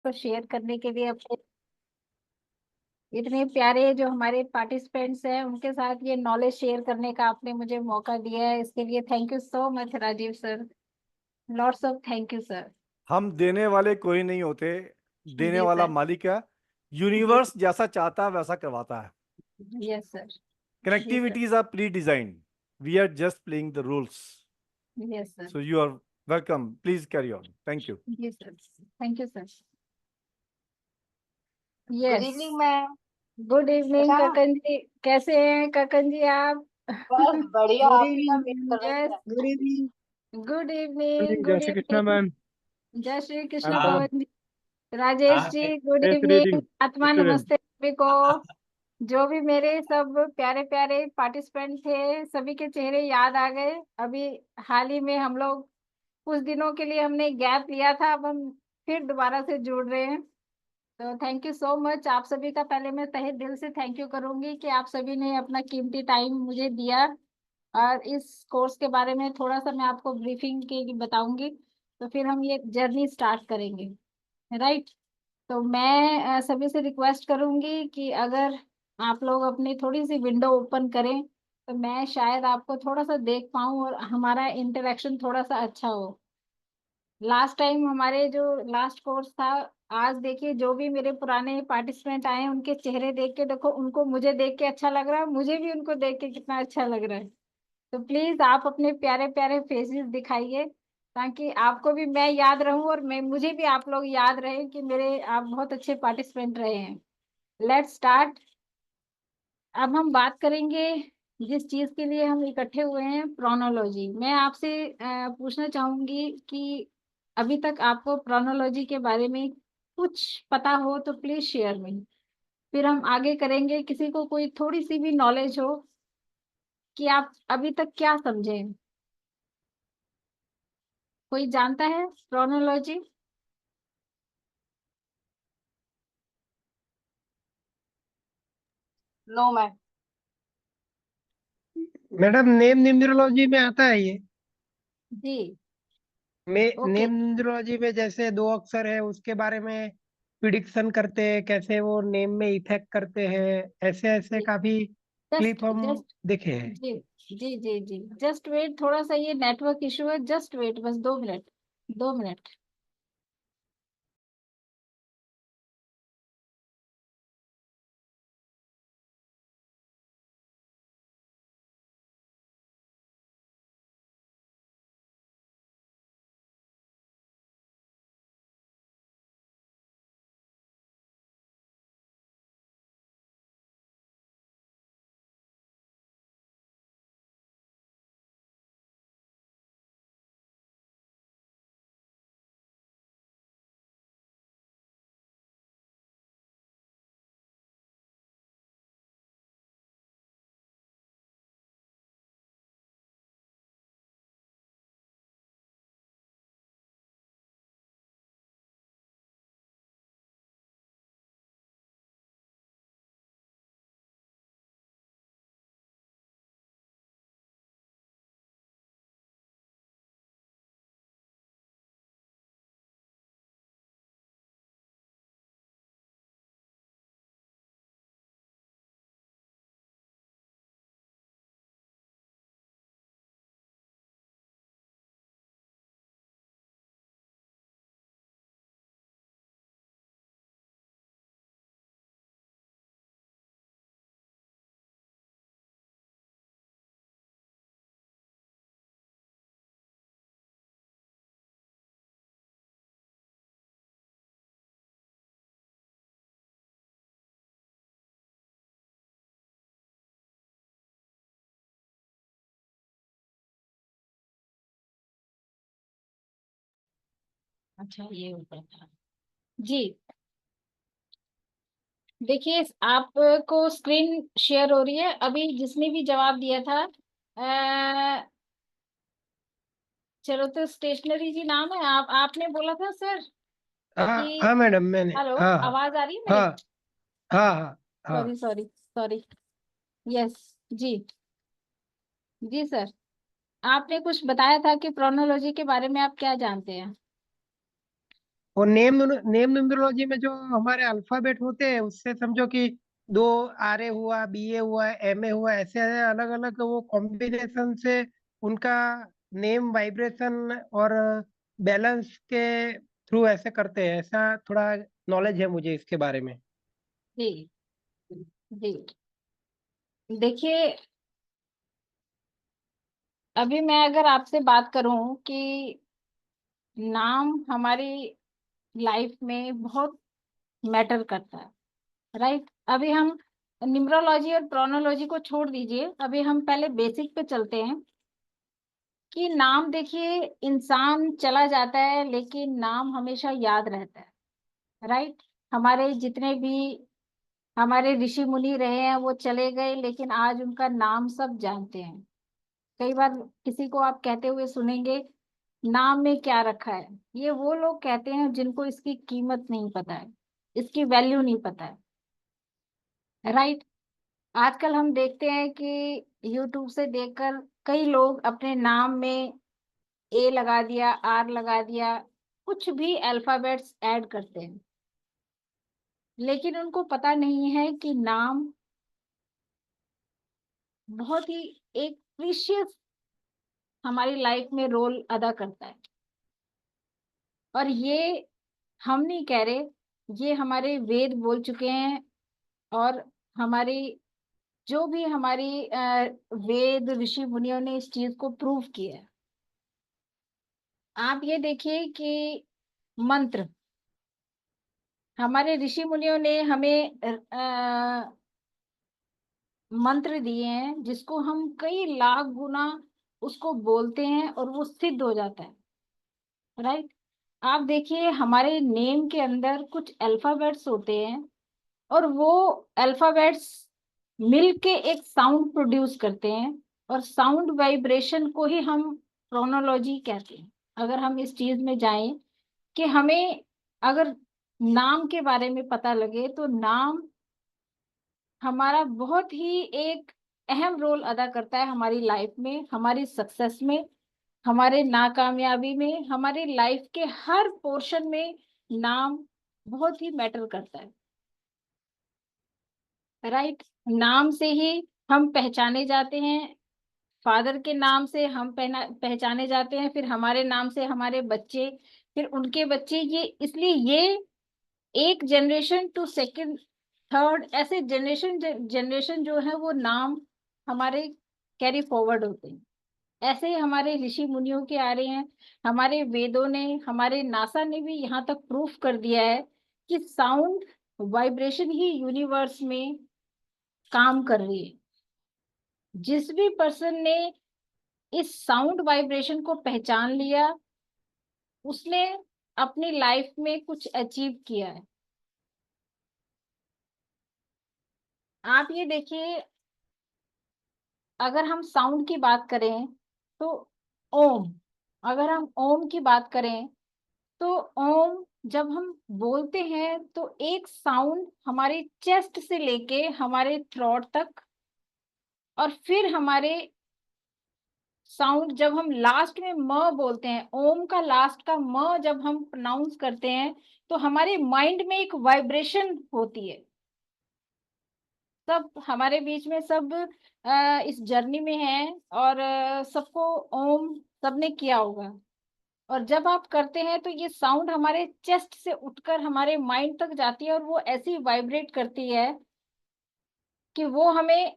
को शेयर करने के लिए, अपने इतने प्यारे जो हमारे पार्टिसिपेंट्स हैं उनके साथ ये नॉलेज शेयर करने का आपने मुझे मौका दिया है। इसके लिए thank you so much Rajiv sir. Lots of thank you sir. हम देने वाले कोई नहीं होते, देने जी वाला सर। मालिक है। जी। यूनिवर्स जैसा चाहता है वैसा करवाता है। Yes sir. जी sir. Connectivities are pre-designed. We are just playing the rules. Yes sir. So you are welcome. Please carry on. Thank you. जी sir. Thank you sir. Good yes. Evening ma'am. Good evening अच्छा, ककन जी। कैसे हैं ककन जी आप? बस बढ़िया, good आप ही का इवनिंग वेट मैम। कर रहे यस। थे। Good evening. गुड जय evening. Good Shri Krishna evening. Ma'am. जय श्री कृष्ण वेलकम। पवन जी। Rajesh ji good best evening. Reading आत्मा स्टूडेंट। नमस्ते सभी को। जो भी मेरे सब प्यारे प्यारे पार्टिसिपेंट थे सभी के चेहरे याद आ गए। अभी हाल ही में हम लोग कुछ दिनों के लिए हमने गैप लिया था, अब हम फिर दोबारा से जुड़ रहे हैं। तो थैंक यू सो मच आप सभी का। पहले मैं तहे दिल से थैंक यू करूंगी कि आप सभी ने अपना कीमती टाइम मुझे दिया। और इस कोर्स के बारे में थोड़ा सा मैं आपको ब्रीफिंग के लिए बताऊंगी, तो फिर हम ये जर्नी स्टार्ट करेंगे। राइट। तो मैं सभी से रिक्वेस्ट करूंगी कि अगर आप लोग अपनी थोड़ी सी विंडो ओपन करें तो मैं शायद आपको थोड़ा सा देख पाऊं और हमारा इंटरेक्शन थोड़ा सा अच्छा हो। लास्ट टाइम हमारे जो लास्ट कोर्स था, आज देखिए जो भी मेरे पुराने पार्टिसिपेंट आए हैं उनके चेहरे देख के देखो, उनको मुझे देख के अच्छा लग रहा है, मुझे भी उनको देख के कितना अच्छा लग रहा है। तो प्लीज आप अपने प्यारे प्यारे फेसेस दिखाइए ताकि आपको भी मैं याद रहूं और मैं मुझे भी आप लोग याद रहे कि मेरे आप बहुत अच्छे पार्टिसिपेंट रहे हैं। Let's start. अब हम बात करेंगे जिस चीज के लिए हम इकट्ठे हुए हैं, प्रोनोलॉजी। मैं आपसे पूछना चाहूंगी कि अभी तक आपको प्रोनोलॉजी के बारे में कुछ पता हो तो प्लीज शेयर में। फिर हम आगे करेंगे, किसी को कोई थोड़ी सी भी नॉलेज हो कि आप अभी तक क्या समझे। कोई जानता है प्रोनोलॉजी? No ma'am. Madam name numerology में आता है ये। जी। ओके। नेम न्यूमरोलॉजी में जैसे दो अक्षर है उसके बारे में प्रिडिक्शन करते हैं, कैसे वो नेम में इफेक्ट करते हैं, ऐसे ऐसे काफी जस्ट क्लिप हम जस्ट देखे हैं। जी जी जी जी। जस्ट वेट, थोड़ा सा ये नेटवर्क इशू है, जस्ट वेट बस 2 मिनट। 2 मिनट। अच्छा ये ऊपर था। जी। देखिए आपको स्क्रीन शेयर हो रही है। अभी जिसने भी जवाब दिया था, चलो तो स्टेशनरी जी नाम है, आपने बोला था सर हाँ कि हाँ मैडम मैंने। हेलो, हाँ हाँ आवाज आ रही है मेरी? हाँ हाँ हाँ सॉरी हाँ। Sorry sorry. यस। जी। जी सर। आपने कुछ बताया था कि प्रोनोलॉजी के बारे में आप क्या जानते हैं? और नेम न्यूमरोलॉजी में जो हमारे अल्फाबेट होते हैं उससे समझो कि 2 RA हुआ, BA हुआ, MA हुआ, ऐसे अलग अलग वो कॉम्बिनेशन से उनका नेम वाइब्रेशन और बैलेंस के थ्रू ऐसे करते हैं। ऐसा थोड़ा नॉलेज है मुझे इसके बारे में। जी जी। देखिए, अभी मैं अगर आपसे बात करूं कि नाम हमारी लाइफ में बहुत मैटर करता है, राइट। अभी हम न्यूमरोलॉजी और प्रोनोलॉजी को छोड़ दीजिए, अभी हम पहले बेसिक पे चलते हैं कि नाम, देखिए, इंसान चला जाता है लेकिन नाम हमेशा याद रहता है, राइट। हमारे जितने भी हमारे ऋषि मुनि रहे हैं वो चले गए, लेकिन आज उनका नाम सब जानते हैं। कई बार किसी को आप कहते हुए सुनेंगे, नाम में क्या रखा है। ये वो लोग कहते हैं जिनको इसकी कीमत नहीं पता है, इसकी वैल्यू नहीं पता है, राइट। आजकल हम देखते हैं कि यूट्यूब से देखकर कई लोग अपने नाम में ए लगा दिया, आर लगा दिया, कुछ भी अल्फाबेट्स ऐड करते हैं, लेकिन उनको पता नहीं है कि नाम बहुत ही एक प्रीशियस हमारी लाइफ में रोल अदा करता है। और ये हम नहीं कह रहे, ये हमारे वेद बोल चुके हैं। और हमारी जो भी हमारी वेद ऋषि मुनियों ने इस चीज को प्रूव किया है। आप ये देखिए कि मंत्र, हमारे ऋषि मुनियों ने हमें मंत्र दिए हैं जिसको हम कई लाख गुना उसको बोलते हैं और वो सिद्ध हो जाता है, राइट। आप देखिए, हमारे नेम के अंदर कुछ अल्फाबेट्स होते हैं और वो अल्फाबेट्स मिलके एक साउंड प्रोड्यूस करते हैं, और साउंड वाइब्रेशन को ही हम प्रोनोलॉजी कहते हैं। अगर हम इस चीज में जाएं कि हमें अगर नाम के बारे में पता लगे, तो नाम हमारा बहुत ही एक अहम रोल अदा करता है हमारी लाइफ में, हमारी सक्सेस में, हमारे नाकामयाबी में, हमारी लाइफ के हर पोर्शन में नाम बहुत ही मैटर करता है, राइट। नाम से ही हम पहचाने जाते हैं, फादर के नाम से हम पहचाने जाते हैं, फिर हमारे नाम से हमारे बच्चे, फिर उनके बच्चे, ये इसलिए ये एक जनरेशन टू सेकंड, थर्ड, ऐसे जनरेशन जनरेशन जो है वो नाम हमारे कैरी फॉरवर्ड होते हैं। ऐसे ही हमारे ऋषि मुनियों के आ रहे हैं, हमारे वेदों ने, हमारे नासा ने भी यहाँ तक प्रूफ कर दिया है कि साउंड वाइब्रेशन ही यूनिवर्स में काम कर रही है। जिस भी पर्सन ने इस साउंड वाइब्रेशन को पहचान लिया, उसने अपनी लाइफ में कुछ अचीव किया है। आप ये देखिए, अगर हम साउंड की बात करें तो ओम, अगर हम ओम की बात करें तो ओम जब हम बोलते हैं तो एक साउंड हमारे चेस्ट से लेके हमारे थ्रोट तक, और फिर हमारे साउंड जब हम लास्ट में म बोलते हैं, ओम का लास्ट का म जब हम प्रोनाउंस करते हैं, तो हमारे माइंड में एक वाइब्रेशन होती है। सब हमारे बीच में सब इस जर्नी में है, और सबको ओम सबने किया होगा। और जब आप करते हैं तो ये साउंड हमारे चेस्ट से उठकर हमारे माइंड तक जाती है, और वो ऐसी वाइब्रेट करती है कि वो हमें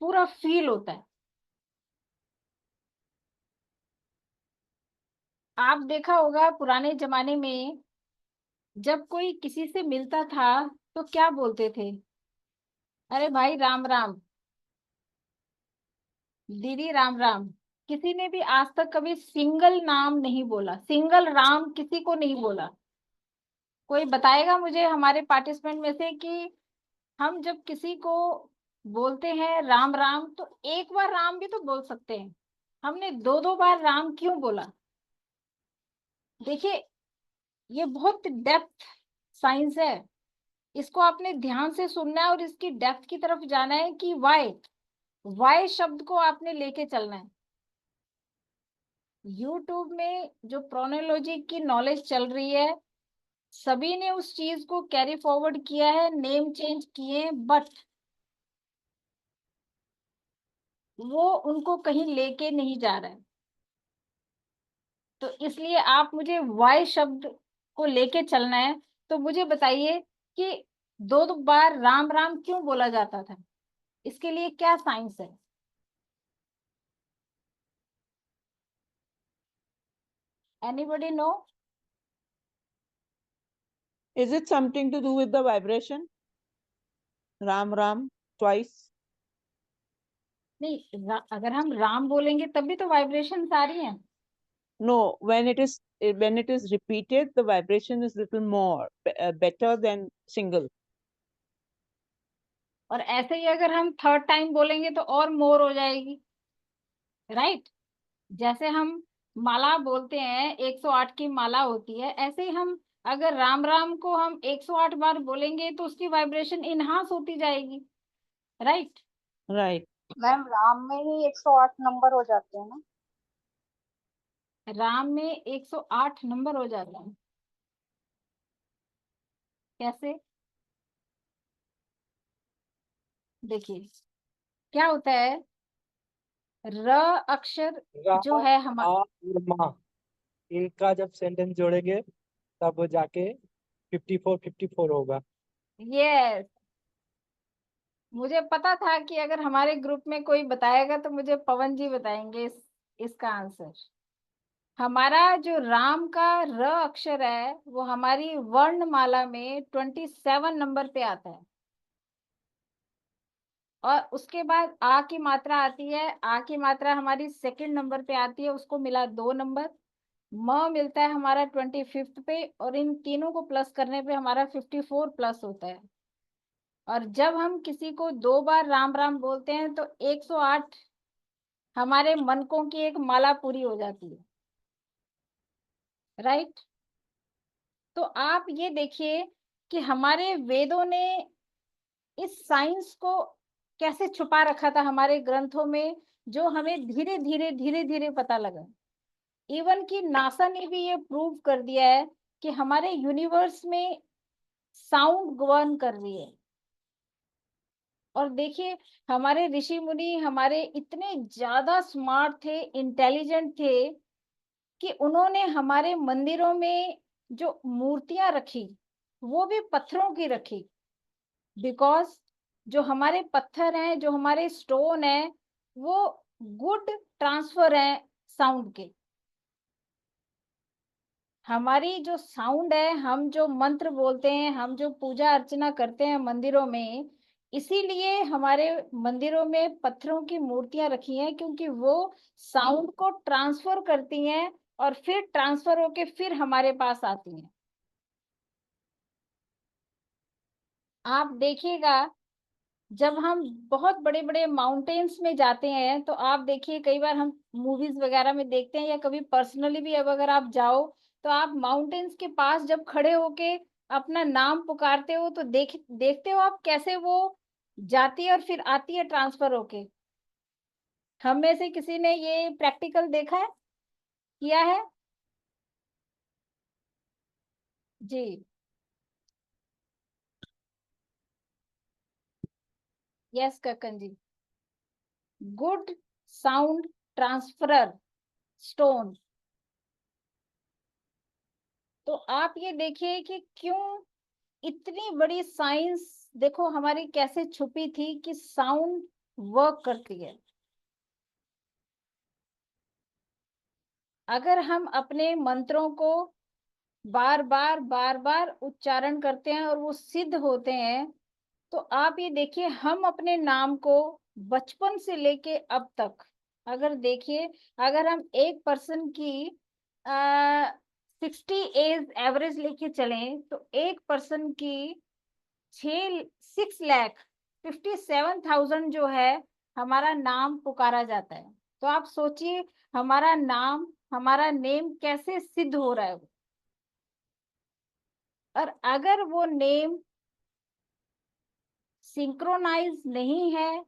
पूरा फील होता है। आप देखा होगा पुराने जमाने में जब कोई किसी से मिलता था तो क्या बोलते थे, अरे भाई राम राम, दीदी राम राम। किसी ने भी आज तक कभी सिंगल नाम नहीं बोला, सिंगल राम किसी को नहीं बोला। कोई बताएगा मुझे हमारे पार्टिसिपेंट में से कि हम जब किसी को बोलते हैं राम राम, तो एक बार राम भी तो बोल सकते हैं, हमने दो दो बार राम क्यों बोला? देखिए, ये बहुत डेप्थ साइंस है, इसको आपने ध्यान से सुनना है और इसकी डेप्थ की तरफ जाना है कि वाई शब्द को आपने लेके चलना है। यूट्यूब में जो प्रोनोलॉजी की नॉलेज चल रही है, सभी ने उस चीज को कैरी फॉरवर्ड किया है, नेम चेंज किए, बट वो उनको कहीं लेके नहीं जा रहा है। तो इसलिए आप मुझे वाई शब्द को लेके चलना है। तो मुझे बताइए कि दो बार राम राम क्यों बोला जाता था, इसके लिए क्या साइंस है? Anybody know? Is it something to do with the vibration? Ram Ram twice. नहीं, अगर हम राम बोलेंगे तब भी तो वाइब्रेशन आ रही है। No, when it is repeated, the vibration is little more better than single. और ऐसे ही अगर हम थर्ड टाइम बोलेंगे तो और मोर हो जाएगी, राइट? जैसे हम माला बोलते हैं, 108 की माला होती है, ऐसे ही हम अगर राम राम को हम 108 बार बोलेंगे तो उसकी वाइब्रेशन इनहांस होती जाएगी, राइट? Right. मैम राम में ही 108 नंबर हो जाते हैं ना? राम में 108 नंबर हो जाते हैं, कैसे? देखिए क्या होता है, र अक्षर जो रा, है आ हमारा, और मा, इनका जब सेंटेंस जोड़ेंगे तब जाके 54 होगा। यस, मुझे पता था कि अगर हमारे ग्रुप में कोई बताएगा तो मुझे पवन जी बताएंगे इसका आंसर। हमारा जो राम का र अक्षर है वो हमारी वर्णमाला में 27 नंबर पे आता है, और उसके बाद आ की मात्रा आती है, आ की मात्रा हमारी सेकंड नंबर पे आती है, उसको मिला 2 नंबर। म मिलता है हमारा 25th पे, और इन तीनों को प्लस करने पे हमारा 54 प्लस होता है। और जब हम किसी को 2 बार राम राम बोलते हैं तो 108 हमारे मनकों की एक माला पूरी हो जाती है, राइट? तो आप ये देखिए कि हमारे वेदों ने इस साइंस को कैसे छुपा रखा था हमारे ग्रंथों में, जो हमें धीरे धीरे धीरे धीरे पता लगा। इवन कि नासा ने भी ये प्रूव कर दिया है कि हमारे यूनिवर्स में साउंड गवर्न कर रही है। और देखिए हमारे ऋषि मुनि हमारे इतने ज्यादा स्मार्ट थे, इंटेलिजेंट थे, कि उन्होंने हमारे मंदिरों में जो मूर्तियां रखी वो भी पत्थरों की रखी, बिकॉज जो हमारे पत्थर हैं, जो हमारे स्टोन है, वो गुड ट्रांसफर है साउंड के। हमारी जो साउंड है, हम जो मंत्र बोलते हैं, हम जो पूजा अर्चना करते हैं मंदिरों में, इसीलिए हमारे मंदिरों में पत्थरों की मूर्तियां रखी हैं, क्योंकि वो साउंड को ट्रांसफर करती हैं और फिर ट्रांसफर होके फिर हमारे पास आती हैं। आप देखिएगा जब हम बहुत बड़े बड़े माउंटेन्स में जाते हैं तो आप देखिए, कई बार हम मूवीज वगैरह में देखते हैं, या कभी पर्सनली भी अब अगर आप जाओ तो आप माउंटेन्स के पास जब खड़े होके अपना नाम पुकारते हो तो देखते हो आप कैसे वो जाती है और फिर आती है ट्रांसफर होके। हम में से किसी ने ये प्रैक्टिकल देखा है, किया है? जी, यस कक्कन जी। Good sound transferrer stone. तो आप ये देखिए कि क्यों इतनी बड़ी साइंस देखो हमारी कैसे छुपी थी कि साउंड वर्क करती है। अगर हम अपने मंत्रों को बार बार उच्चारण करते हैं और वो सिद्ध होते हैं, तो आप ये देखिए हम अपने नाम को बचपन से लेके अब तक अगर देखिए, अगर हम एक पर्सन की 60 एज एवरेज लेके चलें तो एक पर्सन की 6,57,000 जो है हमारा नाम पुकारा जाता है। तो आप सोचिए हमारा नाम, हमारा नेम कैसे सिद्ध हो रहा है। और अगर वो नेम सिंक्रोनाइज नहीं है,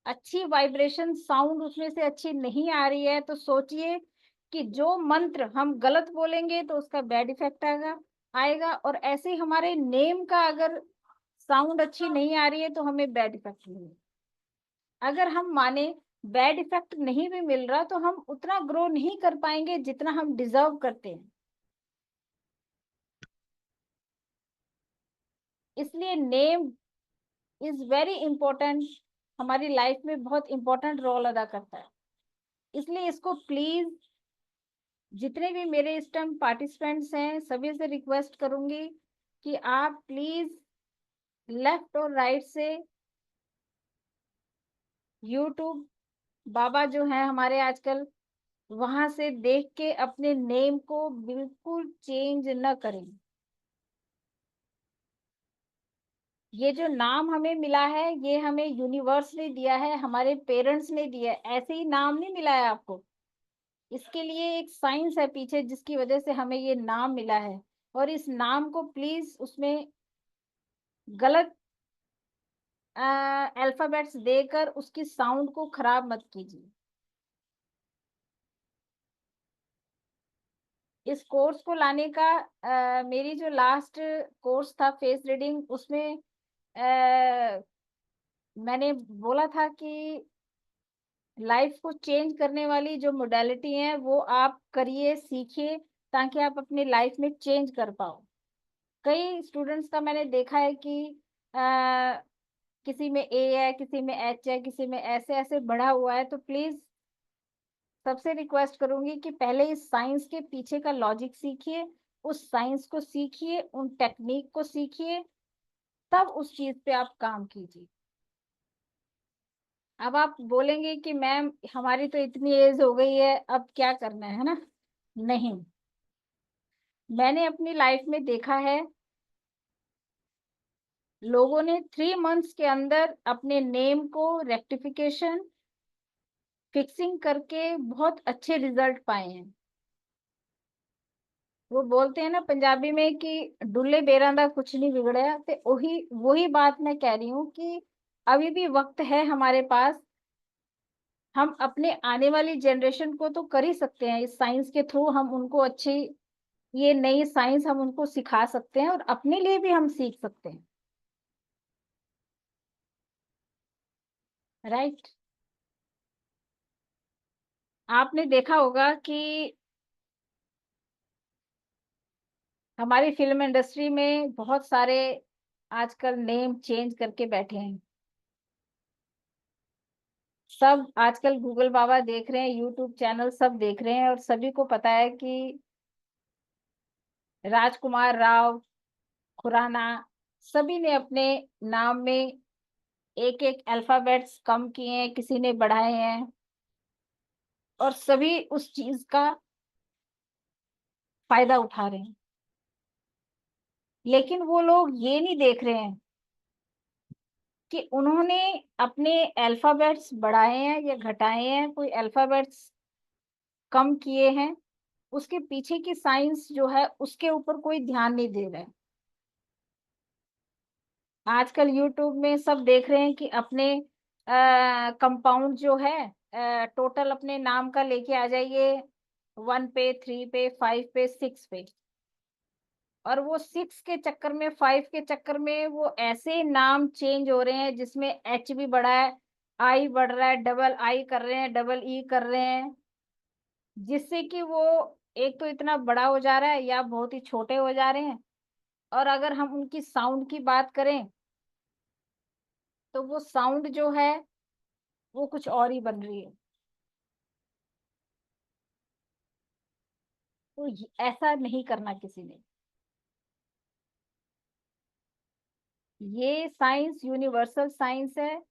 अच्छी वाइब्रेशन साउंड उसमें से अच्छी नहीं आ रही है, तो सोचिए कि जो मंत्र हम गलत बोलेंगे तो उसका बैड इफेक्ट आएगा, और ऐसे ही हमारे नेम का अगर साउंड अच्छी नहीं आ रही है तो हमें बैड इफेक्ट मिलेगा। अगर हम माने बैड इफेक्ट नहीं भी मिल रहा तो हम उतना ग्रो नहीं कर पाएंगे जितना हम डिजर्व करते हैं। इसलिए नेम इज वेरी इंपॉर्टेंट, हमारी लाइफ में बहुत इंपॉर्टेंट रोल अदा करता है। इसलिए इसको प्लीज जितने भी मेरे इस टाइम पार्टिसिपेंट्स हैं सभी से रिक्वेस्ट करूंगी कि आप प्लीज लेफ्ट और राइट से यूट्यूब बाबा जो है हमारे आजकल, वहां से देख के अपने नेम को बिल्कुल चेंज न करें। ये जो नाम हमें मिला है ये हमें यूनिवर्स ने दिया है, हमारे पेरेंट्स ने दिया है, ऐसे ही नाम नहीं मिला है आपको। इसके लिए एक साइंस है पीछे जिसकी वजह से हमें ये नाम मिला है। और इस नाम को प्लीज उसमें गलत अल्फाबेट्स देकर उसकी साउंड को खराब मत कीजिए। इस कोर्स को लाने का मेरी जो लास्ट कोर्स था फेस रीडिंग, उसमें मैंने बोला था कि लाइफ को चेंज करने वाली जो मोडेलिटी है वो आप करिए, सीखिए, ताकि आप अपनी लाइफ में चेंज कर पाओ। कई स्टूडेंट्स का मैंने देखा है कि किसी में ए है, किसी में एच है, किसी में ऐसे ऐसे बढ़ा हुआ है। तो प्लीज सबसे रिक्वेस्ट करूंगी कि पहले इस साइंस के पीछे का लॉजिक सीखिए, उस साइंस को सीखिए, उन टेक्निक को सीखिए, तब उस चीज पे आप काम कीजिए। अब आप बोलेंगे कि मैम हमारी तो इतनी एज हो गई है अब क्या करना है ना? नहीं, मैंने अपनी लाइफ में देखा है लोगों ने 3 मंथ्स के अंदर अपने नेम को रेक्टिफिकेशन फिक्सिंग करके बहुत अच्छे रिजल्ट पाए हैं। वो बोलते हैं ना पंजाबी में कि डुल्ले बेरा दा कुछ नहीं बिगड़या। तो वही वही बात मैं कह रही हूँ कि अभी भी वक्त है हमारे पास। हम अपने आने वाली जनरेशन को तो कर ही सकते हैं, इस साइंस के थ्रू हम उनको अच्छी ये नई साइंस हम उनको सिखा सकते हैं और अपने लिए भी हम सीख सकते हैं। राइट। आपने देखा होगा कि हमारी फिल्म इंडस्ट्री में बहुत सारे आजकल नेम चेंज करके बैठे हैं। सब आजकल गूगल बाबा देख रहे हैं, यूट्यूब चैनल सब देख रहे हैं, और सभी को पता है कि राजकुमार राव खुराना सभी ने अपने नाम में एक एक अल्फाबेट्स कम किए हैं, किसी ने बढ़ाए हैं, और सभी उस चीज का फायदा उठा रहे हैं। लेकिन वो लोग ये नहीं देख रहे हैं कि उन्होंने अपने अल्फाबेट्स बढ़ाए हैं या घटाए हैं, कोई अल्फाबेट्स कम किए हैं, उसके पीछे की साइंस जो है उसके ऊपर कोई ध्यान नहीं दे रहा है। आजकल यूट्यूब में सब देख रहे हैं कि अपने कंपाउंड जो है टोटल अपने नाम का लेके आ जाइए, 1 पे, 3 पे, 5 पे, 6 पे। और वो 6 के चक्कर में, 5 के चक्कर में वो ऐसे नाम चेंज हो रहे हैं जिसमें एच भी बढ़ा है, आई बढ़ रहा है, डबल आई कर रहे हैं, डबल ई कर रहे हैं, जिससे कि वो एक तो इतना बड़ा हो जा रहा है या बहुत ही छोटे हो जा रहे हैं। और अगर हम उनकी साउंड की बात करें तो वो साउंड जो है वो कुछ और ही बन रही है। तो ऐसा नहीं करना किसी ने। ये साइंस यूनिवर्सल साइंस है,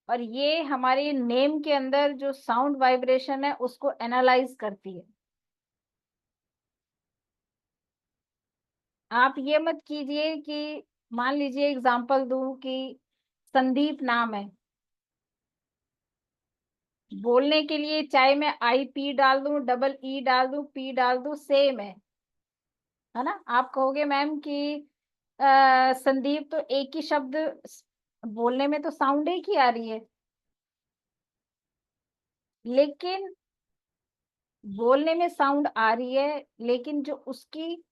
और ये हमारे नेम के अंदर जो साउंड वाइब्रेशन है उसको एनालाइज करती है। आप ये मत कीजिए कि मान लीजिए एग्जांपल दूं कि संदीप नाम है, बोलने के लिए चाहे मैं आई पी डाल दूं, डबल ई डाल दूं, पी डाल दूं, सेम है ना? आप कहोगे मैम कि संदीप तो एक ही शब्द बोलने में तो साउंड एक ही आ रही है, लेकिन बोलने में साउंड आ रही है, लेकिन जो उसकी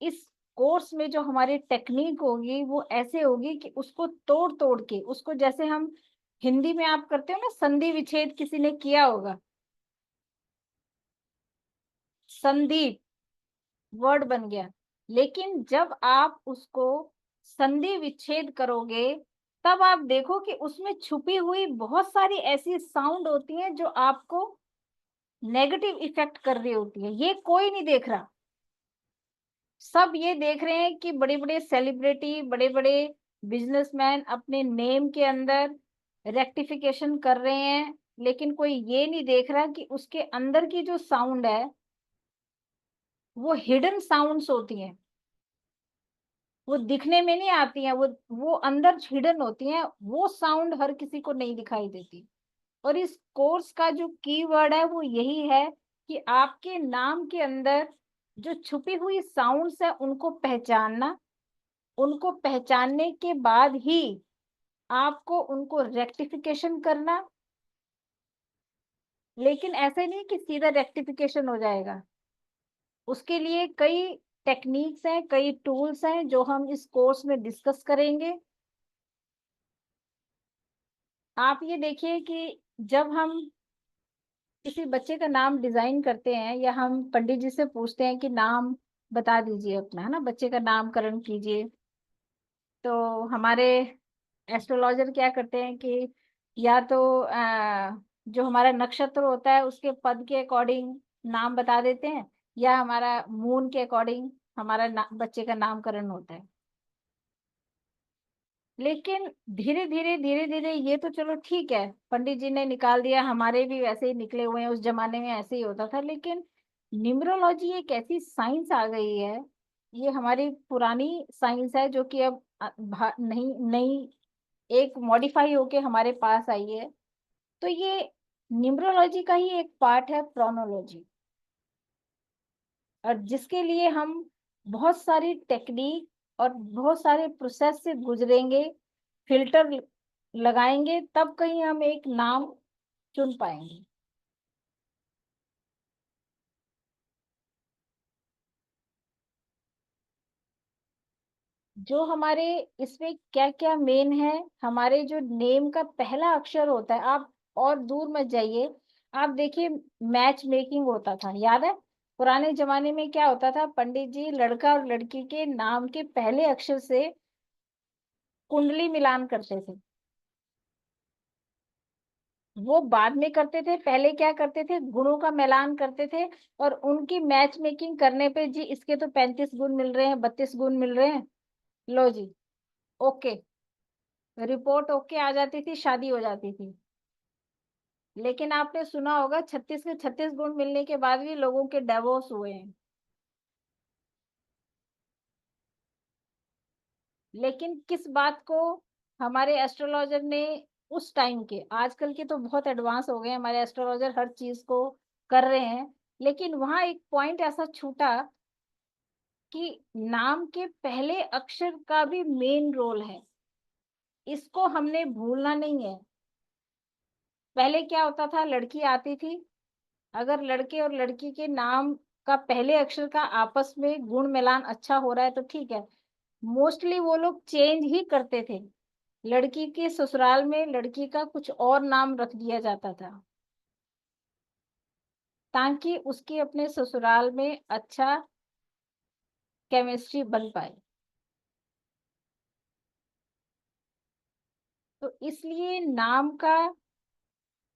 इस कोर्स में जो हमारी टेक्निक होगी वो ऐसे होगी कि उसको तोड़ तोड़ के, उसको जैसे हम हिंदी में आप करते हो ना, संधि विच्छेद किसी ने किया होगा, संदीप वर्ड बन गया, लेकिन जब आप उसको संधि विच्छेद करोगे तब आप देखो कि उसमें छुपी हुई बहुत सारी ऐसी साउंड होती हैं जो आपको नेगेटिव इफेक्ट कर रही होती है। ये कोई नहीं देख रहा, सब ये देख रहे हैं कि बड़े बड़े सेलिब्रिटी, बड़े बड़े बिजनेसमैन अपने नेम के अंदर रेक्टिफिकेशन कर रहे हैं, लेकिन कोई ये नहीं देख रहा कि उसके अंदर की जो साउंड है वो हिडन साउंड्स होती हैं, वो दिखने में नहीं आती हैं, वो अंदर हिडन होती हैं, वो साउंड हर किसी को नहीं दिखाई देती। और इस कोर्स का जो कीवर्ड है वो यही है कि आपके नाम के अंदर जो छुपी हुई साउंड्स है उनको पहचानना, उनको पहचानने के बाद ही आपको उनको रेक्टिफिकेशन करना, लेकिन ऐसे नहीं कि सीधा रेक्टिफिकेशन हो जाएगा। उसके लिए कई टेक्निक्स हैं, कई टूल्स हैं जो हम इस कोर्स में डिस्कस करेंगे। आप ये देखिए कि जब हम किसी बच्चे का नाम डिजाइन करते हैं या हम पंडित जी से पूछते हैं कि नाम बता दीजिए अपना, है ना, बच्चे का नामकरण कीजिए, तो हमारे एस्ट्रोलॉजर क्या करते हैं कि या तो जो हमारा नक्षत्र होता है उसके पद के अकॉर्डिंग नाम बता देते हैं, या हमारा मून के अकॉर्डिंग हमारा बच्चे का नामकरण होता है। लेकिन धीरे धीरे धीरे धीरे ये तो चलो ठीक है, पंडित जी ने निकाल दिया, हमारे भी वैसे ही निकले हुए हैं, उस जमाने में ऐसे ही होता था, लेकिन न्यूमरोलॉजी एक ऐसी साइंस आ गई है, ये हमारी पुरानी साइंस है जो कि अब नहीं नई एक मॉडिफाई होके हमारे पास आई है। तो ये न्यूमरोलॉजी का ही एक पार्ट है, प्रोनोलॉजी, और जिसके लिए हम बहुत सारी टेक्निक और बहुत सारे प्रोसेस से गुजरेंगे, फिल्टर लगाएंगे, तब कहीं हम एक नाम चुन पाएंगे। जो हमारे इसमें क्या क्या मेन है, हमारे जो नेम का पहला अक्षर होता है, आप और दूर मत जाइए, आप देखिए मैच मेकिंग होता था, याद है पुराने जमाने में क्या होता था, पंडित जी लड़का और लड़की के नाम के पहले अक्षर से कुंडली मिलान करते थे। वो बाद में करते थे, पहले क्या करते थे, गुणों का मिलान करते थे, और उनकी मैच मेकिंग करने पे जी इसके तो 35 गुण मिल रहे हैं, 32 गुण मिल रहे हैं, लो जी ओके, रिपोर्ट ओके आ जाती थी, शादी हो जाती थी। लेकिन आपने सुना होगा 36 के 36 गुण मिलने के बाद भी लोगों के डिवोर्स हुए हैं। लेकिन किस बात को हमारे एस्ट्रोलॉजर ने उस टाइम के, आजकल के तो बहुत एडवांस हो गए हमारे एस्ट्रोलॉजर, हर चीज को कर रहे हैं, लेकिन वहां एक पॉइंट ऐसा छूटा कि नाम के पहले अक्षर का भी मेन रोल है, इसको हमने भूलना नहीं है। पहले क्या होता था, लड़की आती थी, अगर लड़के और लड़की के नाम का पहले अक्षर का आपस में गुण मिलान अच्छा हो रहा है तो ठीक है, मोस्टली वो लोग चेंज ही करते थे, लड़की के ससुराल में लड़की का कुछ और नाम रख दिया जाता था ताकि उसकी अपने ससुराल में अच्छा केमिस्ट्री बन पाए। तो इसलिए नाम का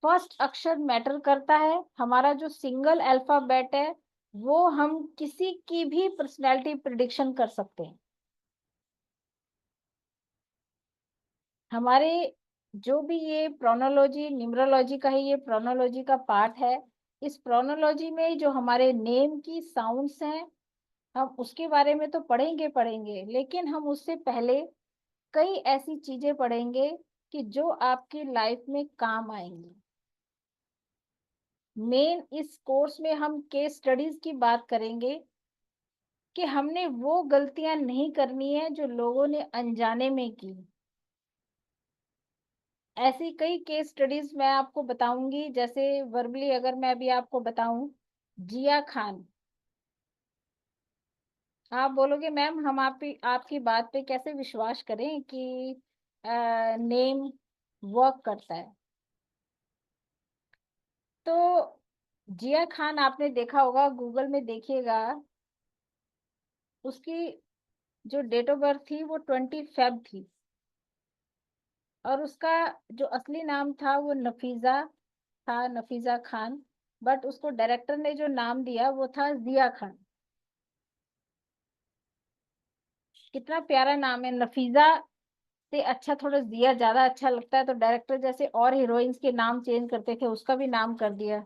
फर्स्ट अक्षर मैटर करता है, हमारा जो सिंगल अल्फाबेट है वो हम किसी की भी पर्सनैलिटी प्रिडिक्शन कर सकते हैं। हमारे जो भी ये प्रोनोलॉजी, न्यूमरोलॉजी का ही ये प्रोनोलॉजी का पार्ट है, इस प्रोनोलॉजी में जो हमारे नेम की साउंड्स हैं हम उसके बारे में तो पढ़ेंगे पढ़ेंगे, लेकिन हम उससे पहले कई ऐसी चीजें पढ़ेंगे कि जो आपकी लाइफ में काम आएंगी। मेन इस कोर्स में हम केस स्टडीज की बात करेंगे कि हमने वो गलतियां नहीं करनी है जो लोगों ने अनजाने में की। ऐसी कई केस स्टडीज मैं आपको बताऊंगी, जैसे वर्बली अगर मैं अभी आपको बताऊं जिया खान। आप बोलोगे मैम हम आपकी बात पे कैसे विश्वास करें कि नेम वर्क करता है। तो जिया खान आपने देखा होगा, गूगल में देखिएगा, उसकी जो डेट ऑफ बर्थ थी वो 20 फेब थी, और उसका जो असली नाम था वो नफीजा था, नफीजा खान। बट उसको डायरेक्टर ने जो नाम दिया वो था जिया खान। कितना प्यारा नाम है। नफीजा से अच्छा थोड़ा जिया ज्यादा अच्छा लगता है, तो डायरेक्टर जैसे और हीरोइंस के नाम चेंज करते थे, उसका भी नाम कर दिया।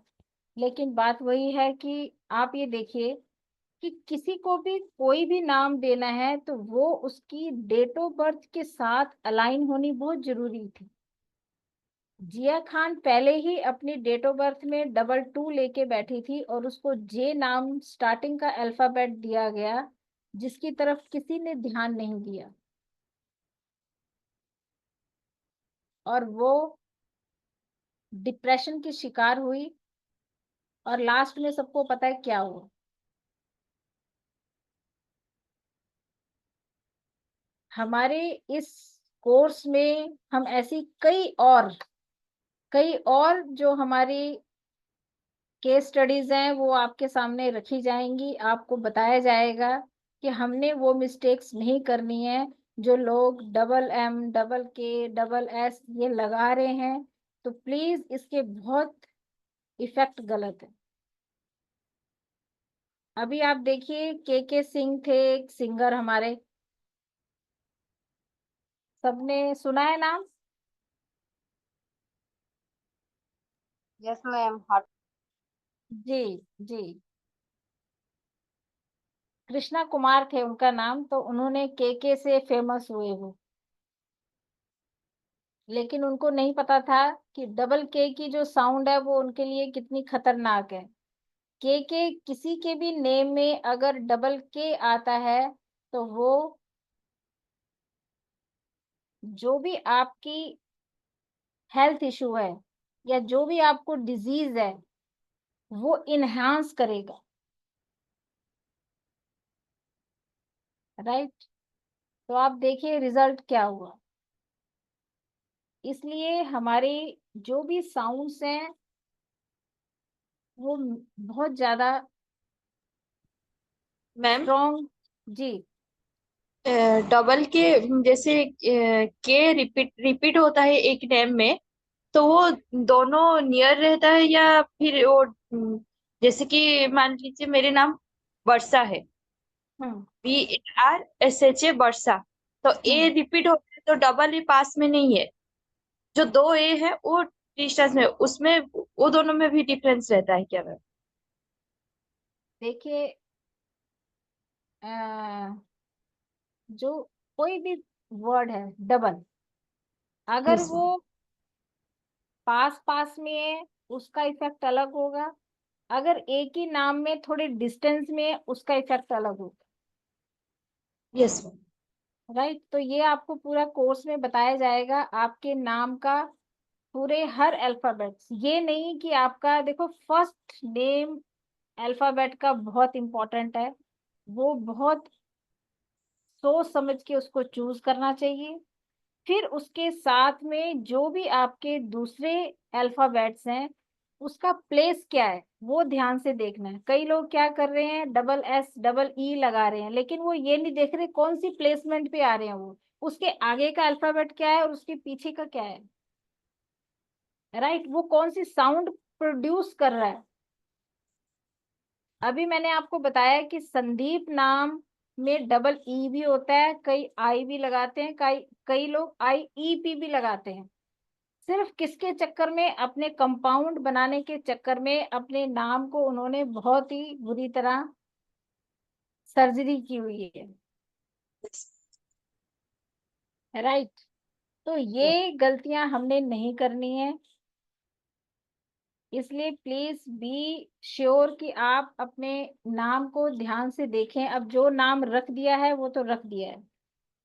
लेकिन बात वही है कि आप ये देखिए कि किसी को भी कोई भी नाम देना है तो वो उसकी डेट ऑफ बर्थ के साथ अलाइन होनी बहुत जरूरी थी। जिया खान पहले ही अपनी डेट ऑफ बर्थ में 22 लेके बैठी थी, और उसको जे नाम स्टार्टिंग का अल्फाबेट दिया गया, जिसकी तरफ किसी ने ध्यान नहीं दिया, और वो डिप्रेशन की शिकार हुई। और लास्ट में सबको पता है क्या हुआ। हमारे इस कोर्स में हम ऐसी कई और जो हमारी केस स्टडीज हैं वो आपके सामने रखी जाएंगी। आपको बताया जाएगा कि हमने वो मिस्टेक्स नहीं करनी है जो लोग MM, KK ये लगा रहे हैं। तो प्लीज इसके बहुत इफेक्ट गलत है। अभी आप देखिए KK सिंह थे, एक सिंगर हमारे, सबने सुना है नाम। Yes ma'am, hot. जी जी, कृष्णा कुमार थे उनका नाम, तो उन्होंने KK से फेमस हुए वो। लेकिन उनको नहीं पता था कि डबल K की जो साउंड है वो उनके लिए कितनी खतरनाक है। KK किसी के भी नेम में अगर डबल K आता है तो वो जो भी आपकी हेल्थ इशू है या जो भी आपको डिजीज है वो इनहांस करेगा। राइट। तो आप देखिए रिजल्ट क्या हुआ। इसलिए हमारे जो भी साउंड्स हैं वो बहुत ज्यादा मैम, स्ट्रॉन्ग। जी डबल के जैसे के रिपीट रिपीट होता है एक नेम में, तो वो दोनों नियर रहता है या फिर वो जैसे कि मान लीजिए मेरे नाम वर्षा है, हम्म BARSHA वर्षा, तो ए हम्म रिपीट होता है तो डबल ए पास में नहीं है। जो दो ए है वो डिस्टेंस में, उसमें वो दोनों में भी डिफरेंस रहता है क्या मैम? देखिए अ, जो कोई भी वर्ड है डबल, अगर यस वो पास पास में है उसका इफेक्ट अलग होगा, अगर एक ही नाम में थोड़े डिस्टेंस में है उसका इफेक्ट अलग होगा। Yes ma'am. राइट। तो ये आपको पूरा कोर्स में बताया जाएगा, आपके नाम का पूरे हर अल्फाबेट्स। ये नहीं कि आपका देखो फर्स्ट नेम अल्फाबेट का बहुत इंपॉर्टेंट है, वो बहुत सोच समझ के उसको चूज करना चाहिए। फिर उसके साथ में जो भी आपके दूसरे अल्फाबेट्स हैं उसका प्लेस क्या है वो ध्यान से देखना है। कई लोग क्या कर रहे हैं SS EE लगा रहे हैं, लेकिन वो ये नहीं देख रहे कौन सी प्लेसमेंट पे आ रहे हैं वो, उसके आगे का अल्फाबेट क्या है और उसके पीछे का क्या है। राइट। वो कौन सी साउंड प्रोड्यूस कर रहा है। अभी मैंने आपको बताया कि संदीप नाम में डबल ई भी होता है, कई आई भी लगाते हैं, कई कई लोग IEP भी लगाते हैं। सिर्फ किसके चक्कर में, अपने कंपाउंड बनाने के चक्कर में अपने नाम को उन्होंने बहुत ही बुरी तरह सर्जरी की हुई है। राइट। तो ये गलतियां हमने नहीं करनी है। इसलिए प्लीज बी श्योर कि आप अपने नाम को ध्यान से देखें। अब जो नाम रख दिया है वो तो रख दिया है।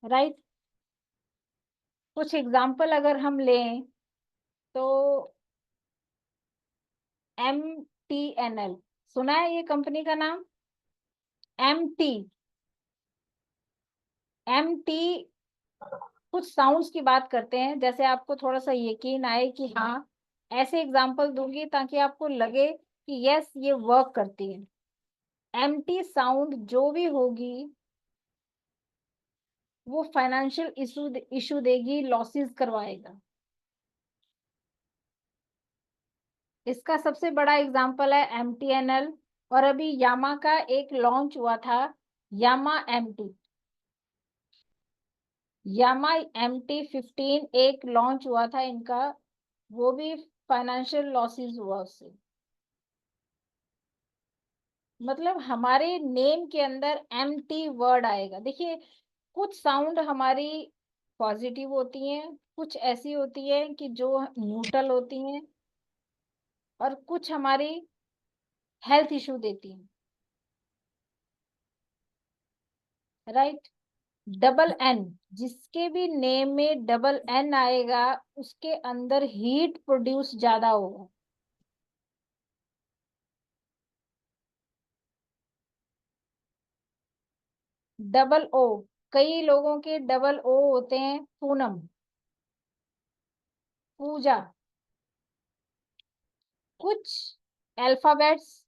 राइट। कुछ एग्जाम्पल अगर हम लें तो MTNL सुना है ये कंपनी का नाम? MT। MT। कुछ साउंड्स की बात करते हैं, जैसे आपको थोड़ा सा यकीन आए कि हाँ, ऐसे एग्जांपल दूंगी ताकि आपको लगे कि यस ये वर्क करती है। MT साउंड जो भी होगी वो फाइनेंशियल इशू देगी, लॉसेस करवाएगा। इसका सबसे बड़ा एग्जांपल है MTNL। और अभी यामा का एक लॉन्च हुआ था, यामा MT। यामा MT-15 एक लॉन्च हुआ था इनका, वो भी फाइनेंशियल लॉसेस हुआ उससे। मतलब हमारे नेम के अंदर MT वर्ड आएगा। देखिए, कुछ साउंड हमारी पॉजिटिव होती हैं, कुछ ऐसी होती है कि जो न्यूट्रल होती हैं, और कुछ हमारी हेल्थ इशू देती हैं। राइट। डबल N, जिसके भी नेम में डबल N आएगा उसके अंदर हीट प्रोड्यूस ज्यादा होगा। डबल O, कई लोगों के डबल O होते हैं। पूनम, पूजा। कुछ अल्फाबेट्स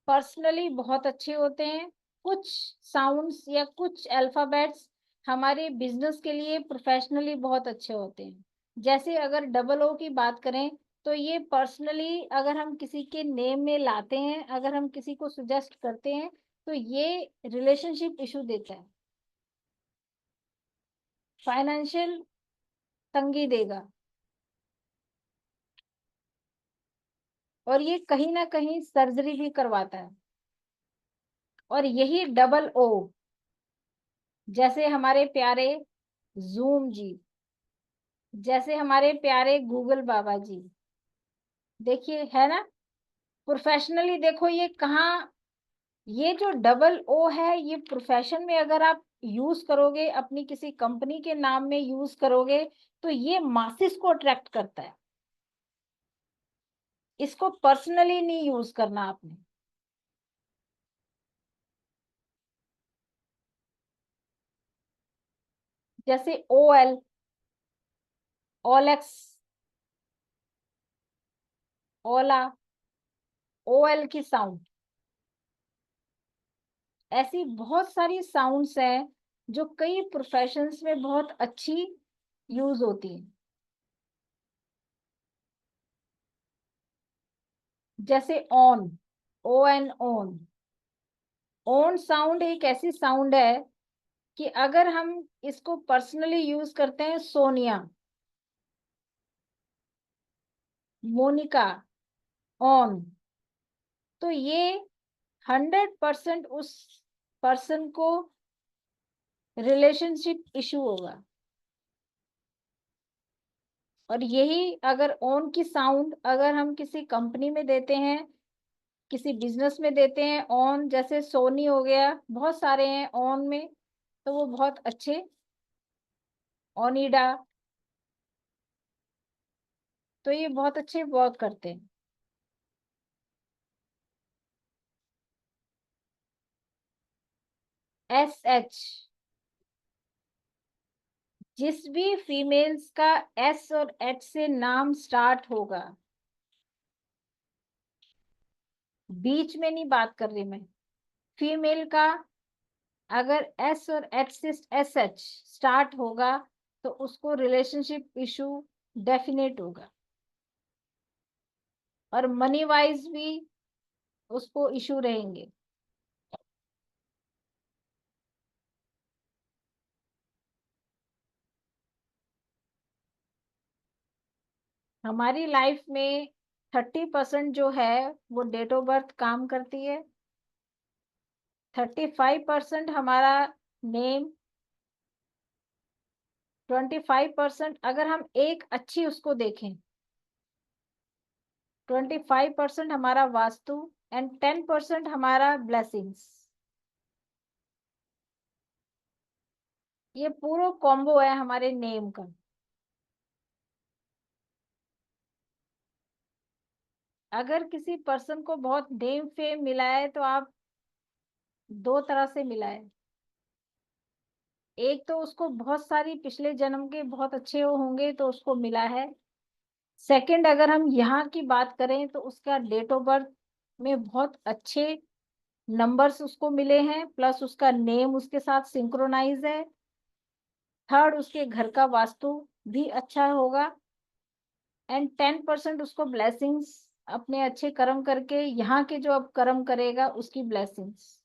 पर्सनली बहुत अच्छे होते हैं, कुछ साउंड्स या कुछ अल्फाबेट्स हमारे बिजनेस के लिए प्रोफेशनली बहुत अच्छे होते हैं। जैसे अगर डबल O की बात करें तो ये पर्सनली अगर हम किसी के नेम में लाते हैं, अगर हम किसी को सुजेस्ट करते हैं तो ये रिलेशनशिप इशू देता है, फाइनेंशियल तंगी देगा, और ये कहीं ना कहीं सर्जरी भी करवाता है। और यही डबल O, जैसे हमारे प्यारे जूम जी, जैसे हमारे प्यारे गूगल बाबा जी, देखिए है ना, प्रोफेशनली देखो ये कहाँ, ये जो डबल O है ये प्रोफेशन में अगर आप यूज करोगे, अपनी किसी कंपनी के नाम में यूज करोगे तो ये मासिस को अट्रैक्ट करता है। इसको पर्सनली नहीं यूज करना आपने। जैसे OL, OLX, ओला, OL की साउंड, ऐसी बहुत सारी साउंड्स हैं जो कई प्रोफेशंस में बहुत अच्छी यूज होती हैं। जैसे on, ON, on. On sound एक ऐसी साउंड है कि अगर हम इसको पर्सनली यूज करते हैं, सोनिया, मोनिका, ऑन, तो ये 100% उस पर्सन को रिलेशनशिप इशू होगा। और यही अगर ऑन की साउंड अगर हम किसी कंपनी में देते हैं, किसी बिजनेस में देते हैं, ऑन जैसे सोनी हो गया, बहुत सारे हैं ऑन में, तो वो बहुत अच्छे, ओनिडा, तो ये बहुत अच्छे वर्क करते हैं। SH, जिस भी फीमेल्स का S और H से नाम स्टार्ट होगा, बीच में नहीं बात कर रही मैं, फीमेल का अगर S और H से SH स्टार्ट होगा तो उसको रिलेशनशिप इशू डेफिनेट होगा, और मनी वाइज भी उसको इशू रहेंगे। हमारी लाइफ में 30% जो है वो डेट ऑफ बर्थ काम करती है, 35% हमारा नेम, 25% अगर हम एक अच्छी उसको देखें, 25% हमारा वास्तु, एंड 10% हमारा ब्लेसिंग्स। ये पूरा कॉम्बो है हमारे नेम का। अगर किसी पर्सन को बहुत नेम फेम मिला है तो आप दो तरह से मिला है। एक तो उसको बहुत सारी पिछले जन्म के बहुत अच्छे होंगे तो उसको मिला है। सेकंड, अगर हम यहाँ की बात करें तो उसका डेट ऑफ बर्थ में बहुत अच्छे नंबर्स उसको मिले हैं, प्लस उसका नेम उसके साथ सिंक्रोनाइज है। थर्ड, उसके घर का वास्तु भी अच्छा होगा। एंड 10% उसको ब्लेसिंग्स, अपने अच्छे कर्म करके यहाँ के जो अब कर्म करेगा उसकी ब्लेसिंग्स,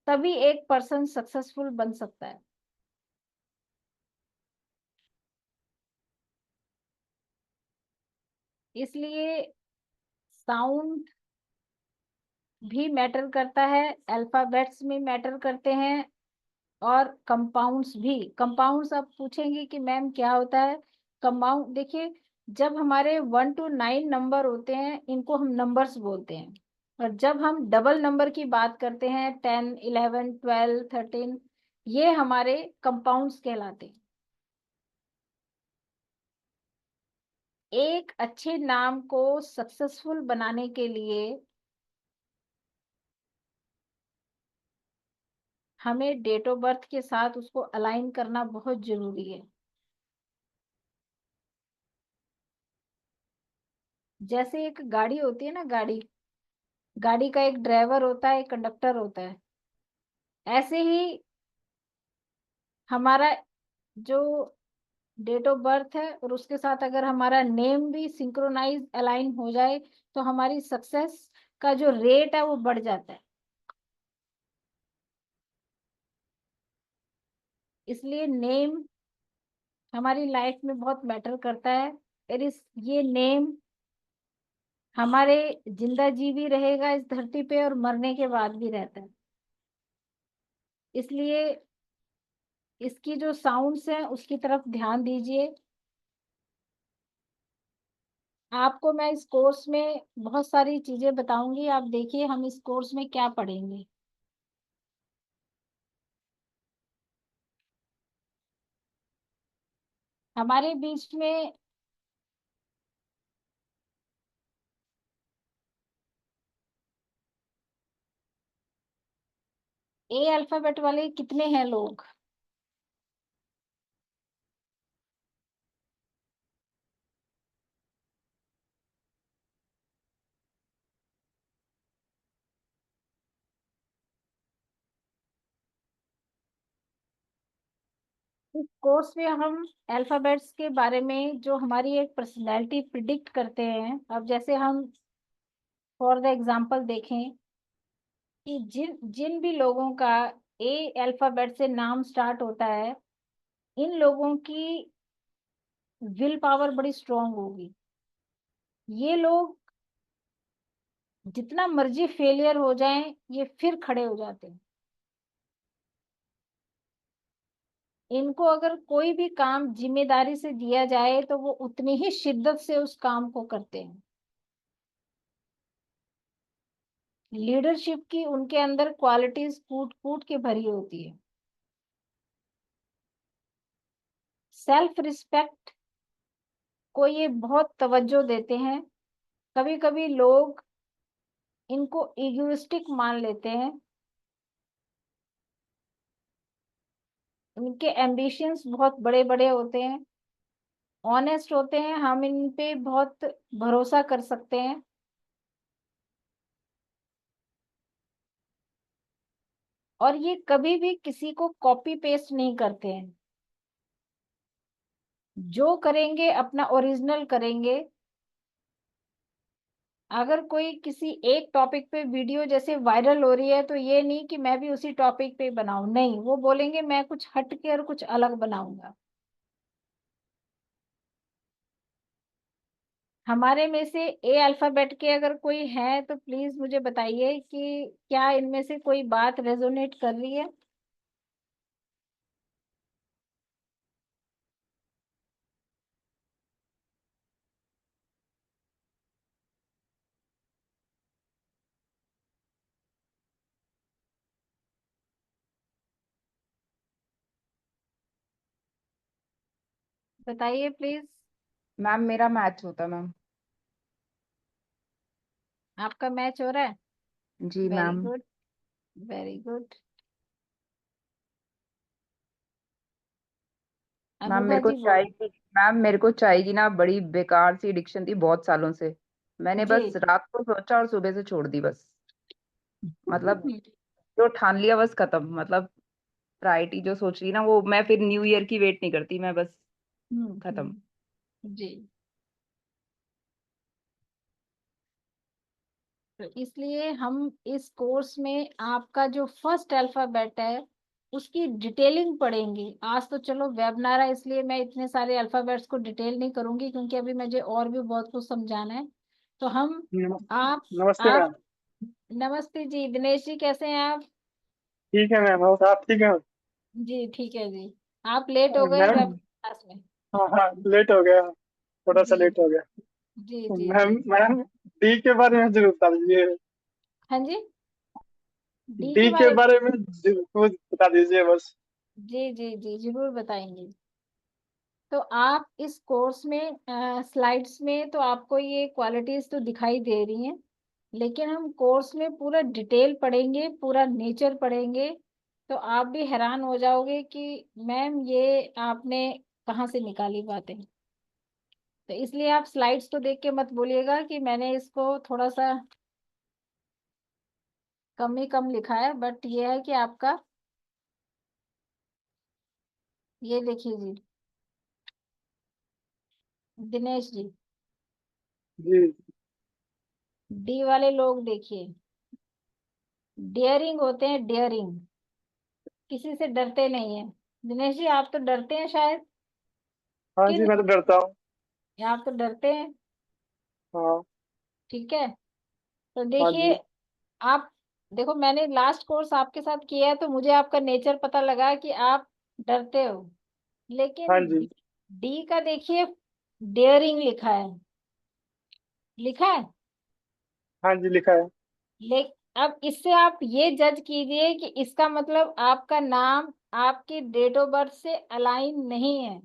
तभी एक पर्सन सक्सेसफुल बन सकता है। इसलिए साउंड भी मैटर करता है, अल्फाबेट्स में मैटर करते हैं, और कंपाउंड्स भी। कंपाउंड्स आप पूछेंगे कि मैम क्या होता है कंपाउंड? देखिए, जब हमारे 1 to 9 नंबर होते हैं, इनको हम नंबर्स बोलते हैं। और जब हम डबल नंबर की बात करते हैं, 10, 11, 12, 13, ये हमारे कंपाउंड्स कहलाते हैं। एक अच्छे नाम को सक्सेसफुल बनाने के लिए हमें डेट ऑफ बर्थ के साथ उसको अलाइन करना बहुत जरूरी है। जैसे एक गाड़ी होती है ना, गाड़ी गाड़ी का एक ड्राइवर होता है, एक कंडक्टर होता है। ऐसे ही हमारा जो डेट ऑफ बर्थ है और उसके साथ अगर हमारा नेम भी सिंक्रोनाइज अलाइन हो जाए तो हमारी सक्सेस का जो रेट है वो बढ़ जाता है। इसलिए नेम हमारी लाइफ में बहुत मैटर करता है। और ये नेम हमारे जिंदा जी भी रहेगा इस धरती पे और मरने के बाद भी रहता है। इसलिए इसकी जो साउंड्स हैं उसकी तरफ ध्यान दीजिए। आपको मैं इस कोर्स में बहुत सारी चीजें बताऊंगी, आप देखिए हम इस कोर्स में क्या पढ़ेंगे। हमारे बीच में ए अल्फाबेट वाले कितने हैं लोग? इस कोर्स में हम अल्फाबेट्स के बारे में जो हमारी एक पर्सनैलिटी प्रिडिक्ट करते हैं। अब जैसे हम फॉर द एग्जांपल देखें कि जिन जिन भी लोगों का ए अल्फाबेट से नाम स्टार्ट होता है, इन लोगों की विल पावर बड़ी स्ट्रांग होगी। ये लोग जितना मर्जी फेलियर हो जाएं, ये फिर खड़े हो जाते हैं। इनको अगर कोई भी काम जिम्मेदारी से दिया जाए तो वो उतनी ही शिद्दत से उस काम को करते हैं। लीडरशिप की उनके अंदर क्वालिटीज कूट कूट के भरी होती है। सेल्फ रिस्पेक्ट को ये बहुत तवज्जो देते हैं। कभी कभी लोग इनको इगोइस्टिक मान लेते हैं। इनके एम्बिशंस बहुत बड़े बड़े होते हैं। ऑनेस्ट होते हैं, हम इन पे बहुत भरोसा कर सकते हैं। और ये कभी भी किसी को कॉपी पेस्ट नहीं करते हैं। जो करेंगे अपना ओरिजिनल करेंगे। अगर कोई किसी एक टॉपिक पे वीडियो जैसे वायरल हो रही है तो ये नहीं कि मैं भी उसी टॉपिक पे बनाऊं, नहीं, वो बोलेंगे मैं कुछ हट के और कुछ अलग बनाऊंगा। हमारे में से ए अल्फाबेट के अगर कोई है तो प्लीज मुझे बताइए कि क्या इनमें से कोई बात रेजोनेट कर रही है। बताइए प्लीज। मैम मेरा मैच होता मैम। आपका मैच हो रहा है? जी very ma'am. Good, very good. Ma'am Anubha मेरे को जी चाय बोलो। की मैम मेरे को चाय की ना बड़ी बेकार सी एडिक्शन थी बहुत सालों से। मैंने जी। बस रात को सोचा और सुबह से छोड़ दी बस। मतलब जो ठान लिया बस खत्म। मतलब प्रायोरिटी जो सोच रही ना वो मैं फिर न्यू ईयर की वेट नहीं करती मैं बस खत्म। जी। तो इसलिए हम इस कोर्स में आपका जो फर्स्ट अल्फाबेट है उसकी डिटेलिंग पढ़ेंगे। आज तो चलो वेबिनार है इसलिए मैं इतने सारे अल्फाबेट्स को डिटेल नहीं करूंगी, क्योंकि अभी मुझे और भी बहुत कुछ समझाना है। तो हम आप नमस्ते आप मैम। नमस्ते जी, दिनेश जी कैसे हैं आप? ठीक है मैम, और आप ठीक है? जी ठीक है जी। आप लेट हो गए मैम, वेब क्लास में। हाँ हाँ, लेट हो गया, थोड़ा सा जी लेट हो गया। जी जी मैम जी। मैम, डी के बारे में जरूर बता दीजिए। हाँ जी, डी के डी के बारे में। बारे में जरूर बता दीजिए बस। जी जी जी जरूर बताएंगे। तो आप इस कोर्स में स्लाइड्स में तो आपको ये क्वालिटीज तो दिखाई दे रही हैं, लेकिन हम कोर्स में पूरा डिटेल पढ़ेंगे, पूरा नेचर पढ़ेंगे। तो आप भी हैरान हो जाओगे कि मैम ये आपने कहाँ से निकाली बातें। तो इसलिए आप स्लाइड्स को देख के मत बोलिएगा कि मैंने इसको थोड़ा सा कम ही कम लिखा है, बट ये है कि आपका ये देखिए जी, दिनेश जी, जी डी वाले लोग देखिए, डेयरिंग होते हैं, डेयरिंग, किसी से डरते नहीं है। दिनेश जी आप तो डरते हैं शायद, हाँ कि जी, नहीं? मैं तो डरता हूँ। आप तो डरते हैं, हाँ ठीक है। तो हाँ देखिए, जी। आप देखो मैंने लास्ट कोर्स आपके साथ किया है तो मुझे आपका नेचर पता लगा कि आप डरते हो, हाँ लेकिन जी। डी का देखिए डेयरिंग लिखा है, लिखा है। हाँ जी, लिखा है। ले अब इससे आप ये जज कीजिए कि इसका मतलब आपका नाम आपकी डेट ऑफ बर्थ से अलाइन नहीं है।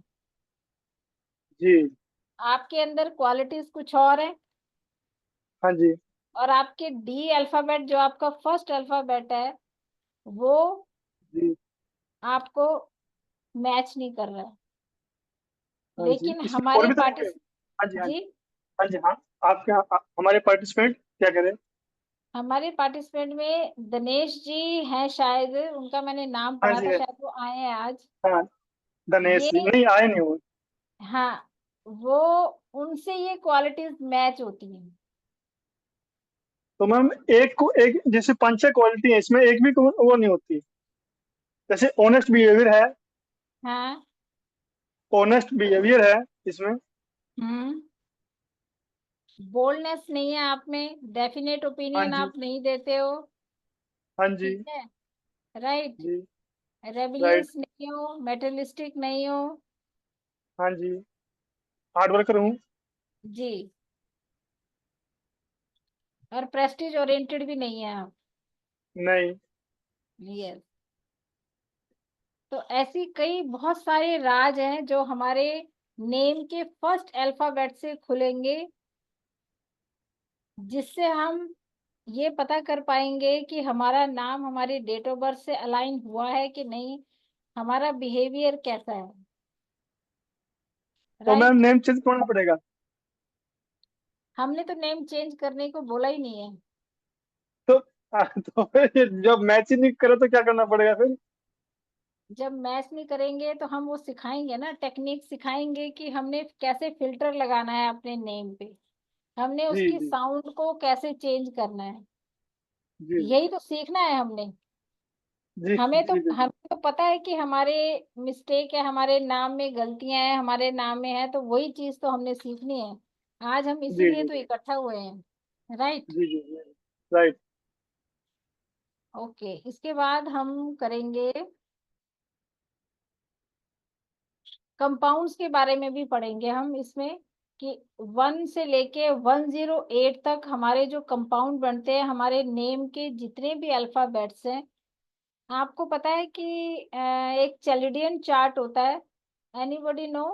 जी। आपके अंदर क्वालिटीज कुछ और है, हाँ जी। और आपके डी अल्फाबेट जो आपका फर्स्ट अल्फाबेट है वो जी। आपको मैच नहीं कर रहा है। हाँ जी, लेकिन इसमें और हमारे भी तो होंगे। पार्टिस हाँ जी, हाँ जी। जी, हाँ जी, हाँ। आपके हमारे पार्टिसिपेंट क्या करें? हमारे पार्टिसिपेंट में दिनेश जी हैं शायद, उनका मैंने नाम हाँ पढ़ा जी था, है। शायद वो आए हैं आज। हाँ, गणेश ये जी नहीं आए, नहीं वो। हाँ, वो उनसे ये क्वालिटीज मैच होती हैं। तो मैम, एक को एक जैसे 5-6 क्वालिटी है, इसमें एक भी वो नहीं होती। जैसे ऑनेस्ट बिहेवियर है। हाँ। ऑनेस्ट बिहेवियर है इसमें। हम्म। बोल्डनेस नहीं है आप में, डेफिनेट हाँ ओपिनियन जी। आप नहीं देते हो, हाँ जी। ठीक है, राइट। जी। राइट। रेबिलियस नहीं हो, मेटलिस्टिक नहीं हो। हाँ जी। हार्ड वर्कर हूँ। जी। और प्रेस्टीज ओरिएंटेड भी नहीं है आप। नहीं। यस। तो ऐसी कई बहुत सारे राज हैं जो हमारे नेम के फर्स्ट अल्फाबेट से खुलेंगे, जिससे हम ये पता कर पाएंगे कि हमारा नाम हमारी डेट ऑफ बर्थ से अलाइन हुआ है कि नहीं, हमारा बिहेवियर कैसा है, तो मैम राइट। नेम चेंज करना पड़ेगा? हमने तो नेम चेंज करने को बोला ही नहीं है। तो तो फिर जब मैच ही नहीं करे तो क्या करना पड़ेगा फिर? जब मैच नहीं करेंगे तो हम वो सिखाएंगे ना, टेक्निक सिखाएंगे कि हमने कैसे फिल्टर लगाना है अपने नेम पे, हमने जी उसकी जी। साउंड को कैसे चेंज करना है। जी यही तो सीखना है हमने। जी। जी बिल्कुल। हमें तो पता है कि हमारे मिस्टेक है, हमारे नाम में गलतियां हैं, हमारे नाम में है, तो वही चीज तो हमने सीखनी है। आज हम जी इसीलिए जी। तो इकट्ठा हुए हैं, राइट। जी जी। राइट। ओके, इसके बाद हम करेंगे कंपाउंड्स के बारे में भी पढ़ेंगे हम इसमें, कि 1 से लेके 108 तक हमारे जो कंपाउंड बनते हैं, हमारे नेम के जितने भी अल्फाबेट्स हैं। आपको पता है कि एक चैलिडियन चार्ट होता है, एनीबॉडी नो?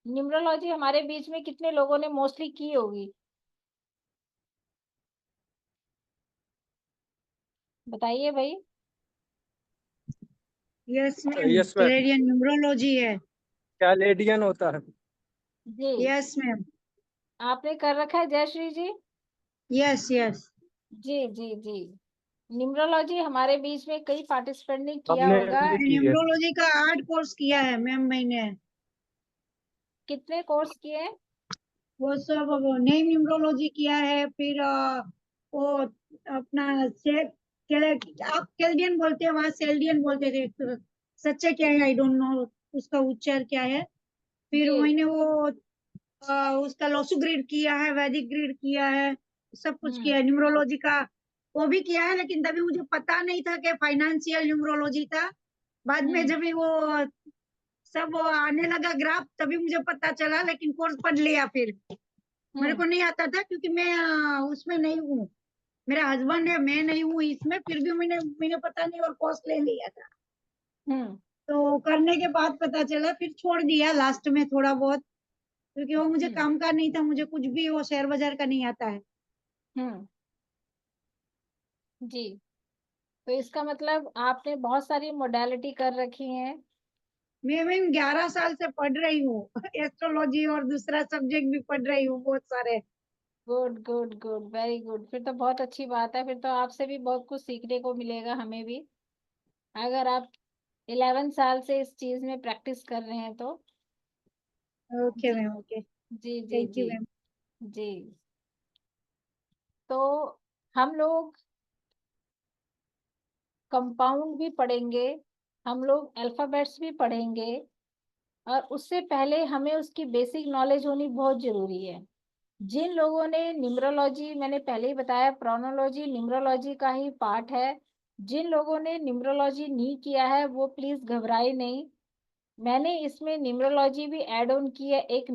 न्यूमरोलॉजी हमारे बीच में कितने लोगों ने मोस्टली की होगी? बताइए भाई। Yes ma'am, yes ma'am, Chaldean numerology है। कैलेडियन होता है। जी यस मैम, आपने कर रखा है जयश्री जी? Yes yes. जी जी जी। न्यूमरोलॉजी हमारे बीच में कई पार्टिसिपेंट ने किया हमने होगा। भी की है। न्यूमरोलॉजी का 8 कोर्स किया है मैम मैंने। कितने कोर्स किए हैं? वो सब वो नेम न्यूमरोलॉजी किया है, फिर वो अपना आप कैलेडियन बोलते हैं, वहाँ सेल्डियन बोलते थे। तो सच्चे क्या है आई डोंट नो, उसका उच्चार क्या है। फिर जी। मैंने वो उसका लोसु ग्रिड किया है, वैदिक ग्रिड किया है, सब कुछ किया है न्यूमरोलॉजी का। वो भी किया है, लेकिन तभी मुझे पता नहीं था कि फाइनेंशियल न्यूमरोलॉजी था। बाद में जब भी वो सब वो आने लगा ग्राफ, तभी मुझे पता चला, लेकिन कोर्स पढ़ लिया फिर। मेरे को नहीं आता था, क्योंकि मैं उसमें नहीं हूँ। मेरा हस्बैंड है, मैं नहीं हूँ इसमें, फिर भी मैंने पता नहीं और कोर्स ले लिया था। तो करने के बाद पता चला, फिर छोड़ दिया लास्ट में थोड़ा बहुत, क्योंकि वो मुझे काम का नहीं था, मुझे कुछ भी वो शेयर बाजार का नहीं आता है। जी। तो इसका मतलब आपने बहुत सारी मोडालिटी कर रखी हैं। मैं 11 साल से पढ़ रही हूँ एस्ट्रोलॉजी, और दूसरा सब्जेक्ट भी पढ़ रही हूँ बहुत सारे। Good good good, very good. फिर तो बहुत अच्छी बात है, फिर तो आपसे भी बहुत कुछ सीखने को मिलेगा हमें भी, अगर आप 11 साल से इस चीज में प्रैक्टिस कर रहे हैं तो। ओके जी मैम, ओके, जी जी थैंक यू जी मैम। जी। तो हम लोग कंपाउंड भी पढ़ेंगे, हम लोग अल्फाबेट्स भी पढ़ेंगे, और उससे पहले हमें उसकी बेसिक नॉलेज होनी बहुत जरूरी है। जिन लोगों ने न्यूमरोलॉजी, मैंने पहले ही बताया, प्रोनोलॉजी न्यूमरोलॉजी का ही पार्ट है। जिन लोगों ने न्यूमरोलॉजी नहीं किया है वो प्लीज घबराए नहीं। मैंने इसमें न्यूमरोलॉजी भी ऐड ऑन की है, एक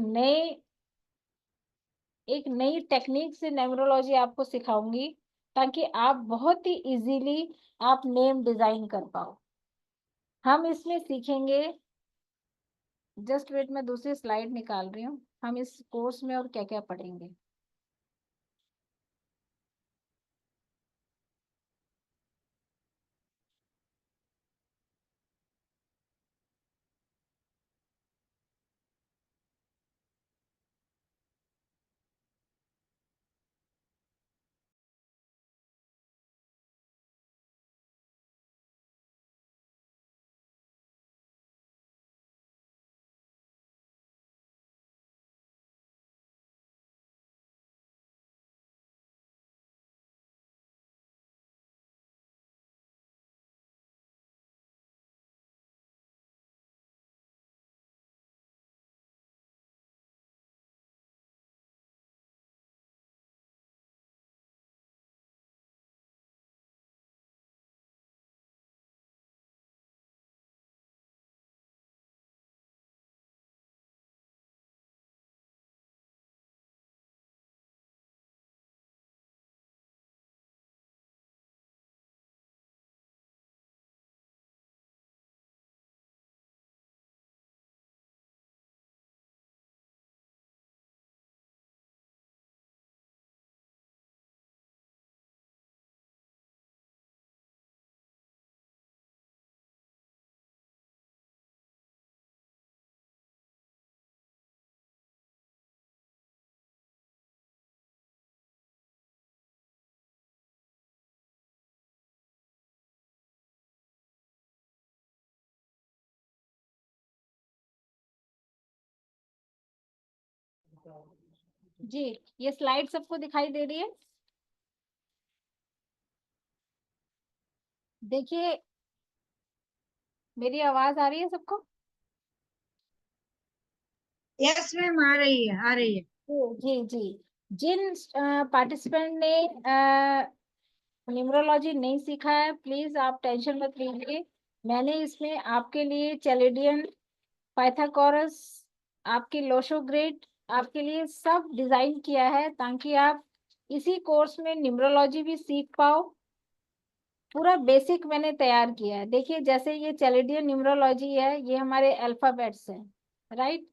नई टेक्निक से न्यूमरोलॉजी आपको सिखाऊंगी, ताकि आप बहुत ही इजीली आप नेम डिजाइन कर पाओ। हम इसमें सीखेंगे, जस्ट वेट, मैं दूसरी स्लाइड निकाल रही हूँ, हम इस कोर्स में और क्या क्या पढ़ेंगे। जी, ये स्लाइड सबको दिखाई दे रही है? देखिए, मेरी आवाज आ रही है सबको? यस मैम, आ रही है, आ रही है। जी जी। जिन पार्टिसिपेंट ने न्यूमरोलॉजी नहीं सीखा है, प्लीज आप टेंशन मत लीजिए। मैंने इसमें आपके लिए चैलेडियन, पाइथागोरस, आपकी लोशो ग्रिड, आपके लिए सब डिजाइन किया है, ताकि आप इसी कोर्स में न्यूमरोलॉजी भी सीख पाओ। पूरा बेसिक मैंने तैयार किया है। देखिए, जैसे ये चैलेडियन न्यूमरोलॉजी है, ये हमारे अल्फाबेट्स हैं, राइट।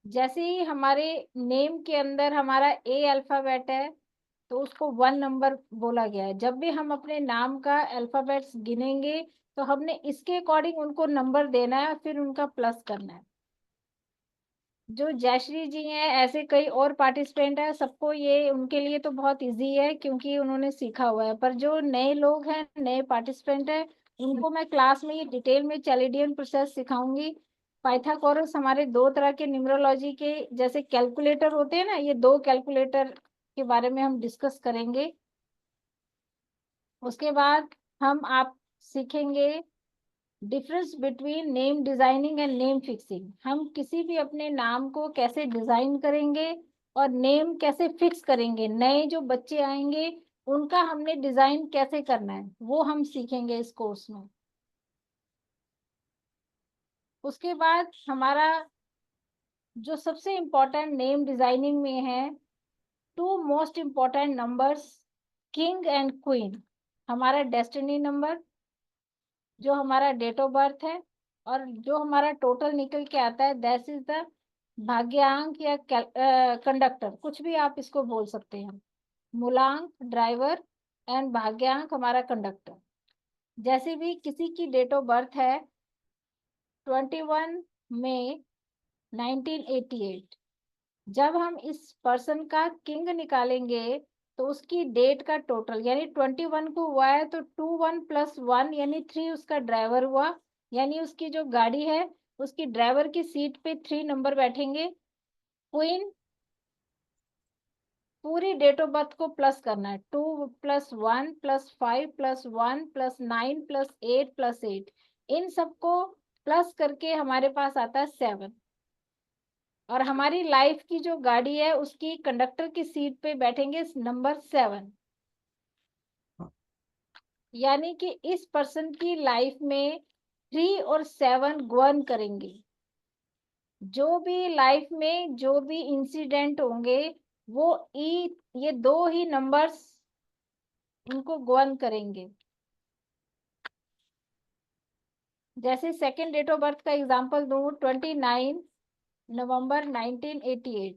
जैसे ही हमारे नेम के अंदर हमारा ए अल्फाबेट है, तो उसको 1 नंबर बोला गया है। जब भी हम अपने नाम का अल्फाबेट्स गिनेंगे तो हमने इसके अकॉर्डिंग उनको नंबर देना है, फिर उनका प्लस करना है। जो जयश्री जी हैं, ऐसे कई और पार्टिसिपेंट हैं, सबको ये उनके लिए तो बहुत इजी है क्योंकि उन्होंने सीखा हुआ है। पर जो नए लोग हैं, नए पार्टिसिपेंट हैं, उनको मैं क्लास में ये डिटेल में चैलिडियन प्रोसेस सिखाऊंगी। पाइथागोरस हमारे 2 तरह के न्यूमरोलॉजी के जैसे कैलकुलेटर होते हैं ना, ये 2 कैलकुलेटर के बारे में हम डिस्कस करेंगे। उसके बाद आप सीखेंगे difference between name designing and name fixing. हम किसी भी अपने नाम को कैसे डिजाइन करेंगे और नेम कैसे फिक्स करेंगे। नए जो बच्चे आएंगे उनका हमने डिजाइन कैसे करना है वो हम सीखेंगे इस कोर्स में। उसके बाद हमारा जो सबसे इम्पोर्टेंट नेम डिजाइनिंग में है, 2 most important numbers, king and queen. हमारा डेस्टिनी नंबर जो हमारा डेट ऑफ बर्थ है, और जो हमारा टोटल निकल के आता है दैट इज द भाग्यांक या कंडक्टर, कुछ भी आप इसको बोल सकते हैं। मूलांक ड्राइवर एंड भाग्यांक हमारा कंडक्टर। जैसे भी किसी की डेट ऑफ बर्थ है 21 मई 1988, जब हम इस पर्सन का किंग निकालेंगे तो उसकी डेट का टोटल यानी 21 को हुआ है तो 21 + 1 यानी 3 उसका ड्राइवर हुआ, यानी उसकी जो गाड़ी है उसकी ड्राइवर की सीट पे 3 नंबर बैठेंगे। क्वीन पूरी डेट ऑफ बर्थ को प्लस करना है, 2 + 1 + 5 + 1 + 9 + 8 + 8, इन सबको प्लस करके हमारे पास आता है 7। और हमारी लाइफ की जो गाड़ी है उसकी कंडक्टर की सीट पे बैठेंगे नंबर 7, यानी कि इस पर्सन की लाइफ में 3 और 7 गवर्न करेंगे। जो भी लाइफ में जो भी इंसिडेंट होंगे वो ये 2 ही नंबर्स उनको गवर्न करेंगे। जैसे सेकंड डेट ऑफ बर्थ का एग्जांपल दूं, 29 नवंबर 1988,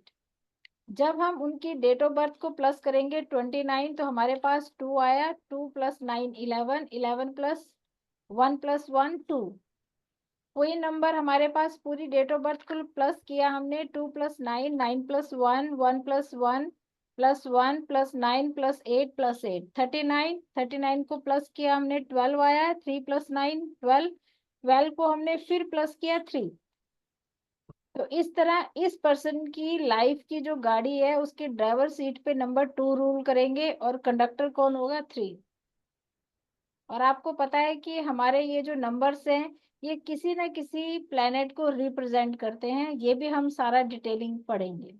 जब हम उनकी डेट ऑफ बर्थ को प्लस करेंगे 29 तो हमारे पास 2 आया, 2 + 9 11, 11 + 1 + 1 2। कोई नंबर हमारे पास पूरी डेट ऑफ बर्थ को प्लस किया हमने, 2 + 9 9 + 1 1 + 1 + 1 + 9 + 8 + 8 39, 39 को प्लस किया हमने 12 आया, 3 + 9 12, 12 को हमने फिर प्लस किया 3। तो इस तरह इस पर्सन की लाइफ की जो गाड़ी है उसके ड्राइवर सीट पे नंबर 2 रूल करेंगे और कंडक्टर कौन होगा 3। और आपको पता है कि हमारे ये जो नंबर्स हैं ये किसी न किसी प्लेनेट को रिप्रेजेंट करते हैं, ये भी हम सारा डिटेलिंग पढ़ेंगे।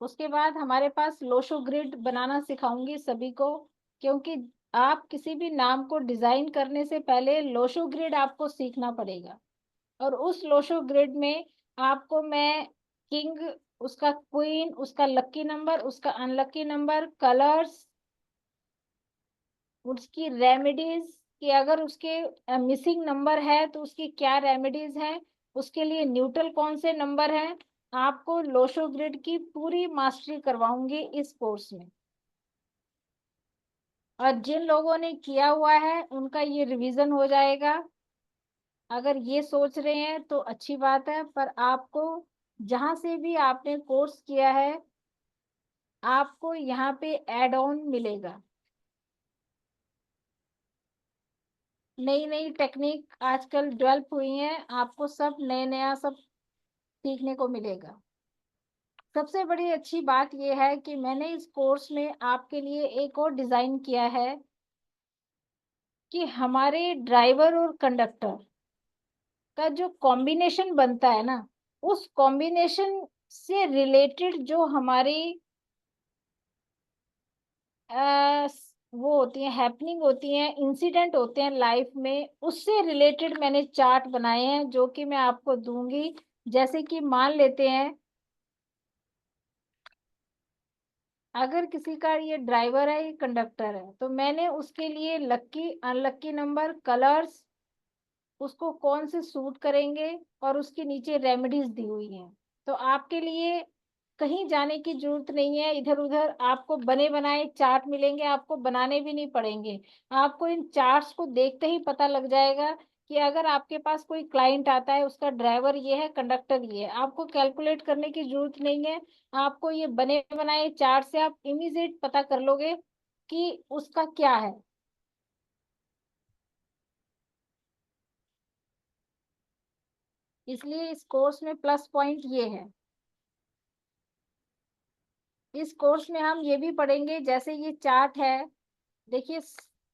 उसके बाद हमारे पास लोशो ग्रिड बनाना सिखाऊंगी सभी को, क्योंकि आप किसी भी नाम को डिजाइन करने से पहले लोशो ग्रिड आपको सीखना पड़ेगा। और उस लोशो ग्रिड में आपको मैं किंग, उसका क्वीन, उसका लकी नंबर, उसका अनलकी नंबर, कलर्स, उसकी रेमेडीज कि अगर उसके मिसिंग नंबर है तो उसकी क्या रेमेडीज है, उसके लिए न्यूट्रल कौन से नंबर हैं, आपको लोशो ग्रिड की पूरी मास्टरी करवाऊंगी इस कोर्स में। और जिन लोगों ने किया हुआ है उनका ये रिवीजन हो जाएगा। अगर ये सोच रहे हैं तो अच्छी बात है, पर आपको जहां से भी आपने कोर्स किया है आपको यहाँ पे एड ऑन मिलेगा। नई नई टेक्निक आजकल डेवलप हुई है, आपको सब नया नया सब सीखने को मिलेगा। सबसे बड़ी अच्छी बात यह है कि मैंने इस कोर्स में आपके लिए एक और डिजाइन किया है कि हमारे ड्राइवर और कंडक्टर का जो कॉम्बिनेशन बनता है ना, उस कॉम्बिनेशन से रिलेटेड जो हमारी वो होती है, हैपनिंग होती हैं, इंसिडेंट होते हैं लाइफ में, उससे रिलेटेड मैंने चार्ट बनाए हैं जो कि मैं आपको दूंगी। जैसे कि मान लेते हैं अगर किसी का ये ड्राइवर है, ये कंडक्टर है, तो मैंने उसके लिए लकी अनलकी नंबर, कलर्स उसको कौन से सूट करेंगे, और उसके नीचे रेमेडीज दी हुई हैं। तो आपके लिए कहीं जाने की जरूरत नहीं है, इधर उधर आपको बने बनाए चार्ट मिलेंगे, आपको बनाने भी नहीं पड़ेंगे। आपको इन चार्ट्स को देखते ही पता लग जाएगा कि अगर आपके पास कोई क्लाइंट आता है, उसका ड्राइवर ये है, कंडक्टर ये है, आपको कैलकुलेट करने की जरूरत नहीं है। आपको ये बने बनाए चार्ट से आप इमीडिएट पता कर लोगे कि उसका क्या है। इसलिए इस कोर्स में प्लस पॉइंट ये है। इस कोर्स में हम ये भी पढ़ेंगे, जैसे ये चार्ट है, देखिए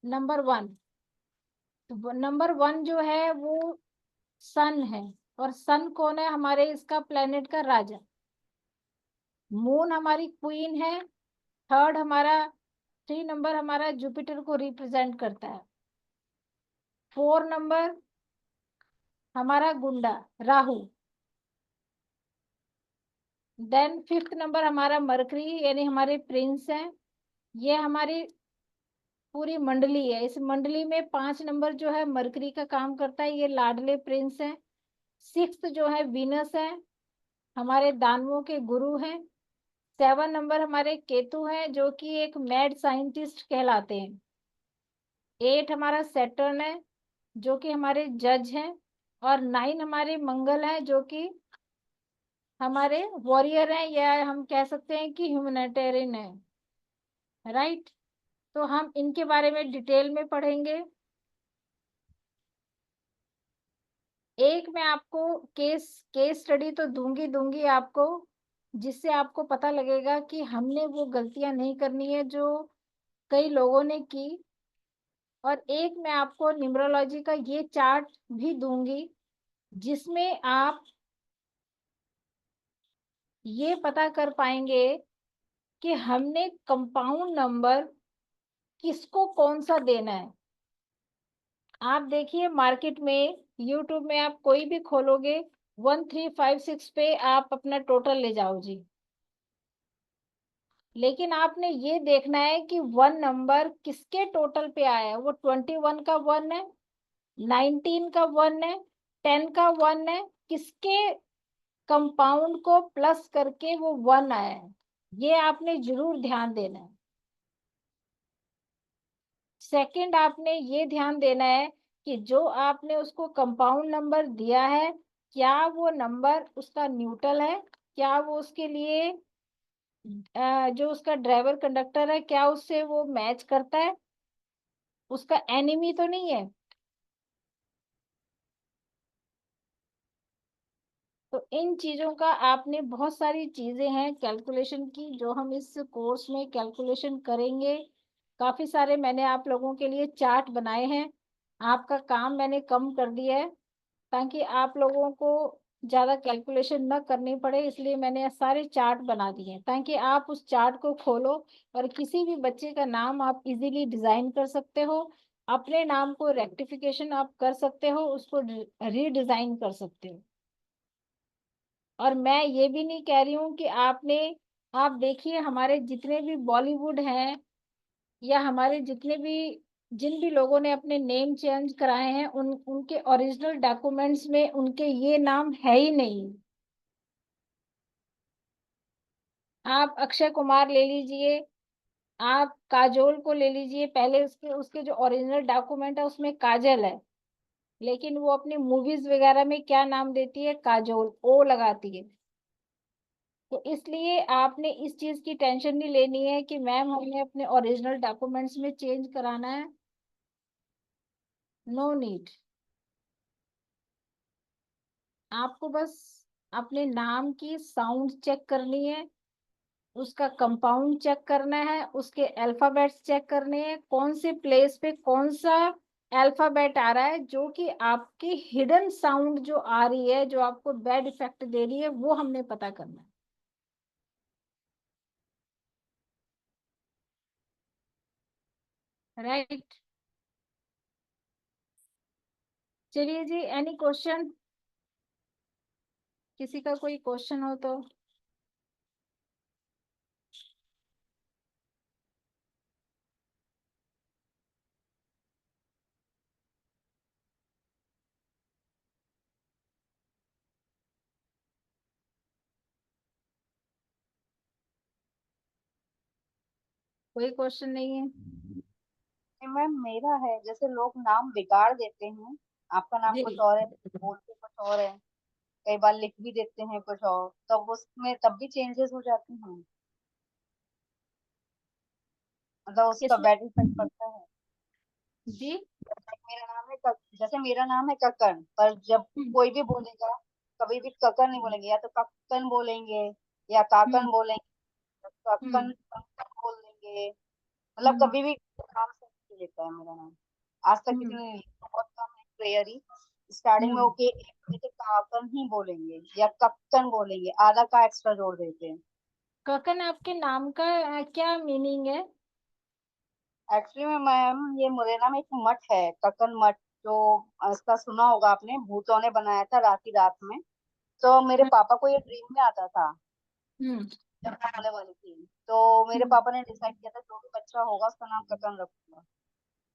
नंबर 1, तो नंबर 1 जो है वो सन है, और सन कौन है, हमारे इसका प्लेनेट का राजा। मून हमारी क्वीन है। थर्ड हमारा 3 नंबर हमारा जुपिटर को रिप्रेजेंट करता है। 4 नंबर हमारा गुंडा राहु। देन 5th नंबर हमारा मरकरी, यानी हमारे प्रिंस हैं। ये हमारी पूरी मंडली है। इस मंडली में 5 नंबर जो है मरकरी का काम करता है, ये लाडले प्रिंस है। 6th जो है वीनस है, हमारे दानवों के गुरु हैं। 7 नंबर हमारे केतु हैं, जो कि एक मैड साइंटिस्ट कहलाते हैं। 8 हमारा सैटर्न है, जो कि हमारे जज हैं। और 9 हमारे मंगल हैं, जो कि हमारे वॉरियर हैं, या हम कह सकते हैं कि ह्यूमैनिटेरियन है। राइट। तो हम इनके बारे में डिटेल में पढ़ेंगे। एक मैं आपको केस केस स्टडी तो दूंगी आपको, जिससे आपको पता लगेगा कि हमने वो गलतियां नहीं करनी है जो कई लोगों ने की। और एक मैं आपको न्यूमरोलॉजी का ये चार्ट भी दूंगी, जिसमें आप ये पता कर पाएंगे कि हमने कंपाउंड नंबर किसको कौन सा देना है। आप देखिए मार्केट में, यूट्यूब में आप कोई भी खोलोगे, 1356 पे आप अपना टोटल ले जाओ जी। लेकिन आपने ये देखना है कि 1 नंबर किसके टोटल पे आया है। वो 21 का 1 है, 19 का 1 है, 10 का 1 है, किसके कंपाउंड को प्लस करके वो 1 आया है। ये आपने जरूर ध्यान देना है। सेकंड, आपने ये ध्यान देना है कि जो आपने उसको कंपाउंड नंबर दिया है, क्या वो नंबर उसका न्यूट्रल है, क्या वो उसके लिए जो उसका ड्राइवर कंडक्टर है, क्या उससे वो मैच करता है, उसका एनिमी तो नहीं है। तो इन चीजों का आपने, बहुत सारी चीजें हैं कैलकुलेशन की जो हम इस कोर्स में कैलकुलेशन करेंगे। काफी सारे मैंने आप लोगों के लिए चार्ट बनाए हैं। आपका काम मैंने कम कर दिया है, ताकि आप लोगों को ज्यादा कैलकुलेशन न करनी पड़े, इसलिए मैंने सारे चार्ट बना दिए हैं, ताकि आप उस चार्ट को खोलो और किसी भी बच्चे का नाम आप इजीली डिजाइन कर सकते हो। अपने नाम को रेक्टिफिकेशन आप कर सकते हो, उसको रीडिजाइन कर सकते हो। और मैं ये भी नहीं कह रही हूँ कि आप देखिए हमारे जितने भी बॉलीवुड हैं, या हमारे जितने भी, जिन भी लोगों ने अपने नेम चेंज कराए हैं, उनके ओरिजिनल डॉक्यूमेंट्स में उनके ये नाम है ही नहीं। आप अक्षय कुमार ले लीजिए, आप काजोल को ले लीजिए, पहले उसके उसके जो ओरिजिनल डॉक्यूमेंट है उसमें काजल है, लेकिन वो अपनी मूवीज वगैरह में क्या नाम देती है, काजोल, ओ लगाती है। तो इसलिए आपने इस चीज की टेंशन नहीं लेनी है कि मैम हमने अपने ओरिजिनल डॉक्यूमेंट्स में चेंज कराना है। No need. आपको बस अपने नाम की साउंड चेक करनी है, उसका कंपाउंड चेक करना है, उसके अल्फाबेट्स चेक करने हैं, कौन से प्लेस पे कौन सा अल्फाबेट आ रहा है, जो कि आपकी हिडन साउंड जो आ रही है, जो आपको बैड इफेक्ट दे रही है, वो हमने पता करना है। राइट। चलिए जी, एनी क्वेश्चन, किसी का कोई क्वेश्चन हो तो। कोई क्वेश्चन नहीं है? मैम मेरा है, जैसे लोग नाम बिगाड़ देते हैं, आपका नाम जी कुछ और है, बोलते कुछ और है, कई बार लिख भी देते हैं कुछ और, तब उसमें तब भी चेंजेस हो जाते हैं, मतलब उसका किसमें? बैड इफेक्ट पड़ता है। जी। मेरा नाम है जैसे मेरा नाम है कक्कन, पर जब हम्म कोई भी बोलेगा, कभी भी कक्कन नहीं बोलेंगे, या तो कक्कन बोलेंगे या हम्म काकन बोलेंगे, कक्कन हम्म कक्कन बोल देंगे, मतलब हम्म कभी भी नाम से नहीं लेता है मेरा नाम। आज तक किसी हम्म ने नहीं, बहुत कम है, रेयर ही। स्टार्टिंग में हम्म। ओके जैसे काकन ही बोलेंगे या कक्कन बोलेंगे, आधा का एक्स्ट्रा जोड़ देते हैं। ककन आपके नाम का क्या मीनिंग है? एक्चुअली में मैम, ये मुरैना में एक मठ है, कक्कन मठ, जो इसका सुना होगा आपने, भूतों ने बनाया था रात में। तो मेरे हम्म पापा को ये ड्रीम में आता था हम्म जब मैं होने वाली थी, तो मेरे हम्म। पापा ने डिसाइड किया था जो भी बच्चा होगा उसका नाम ककन रखूंगा।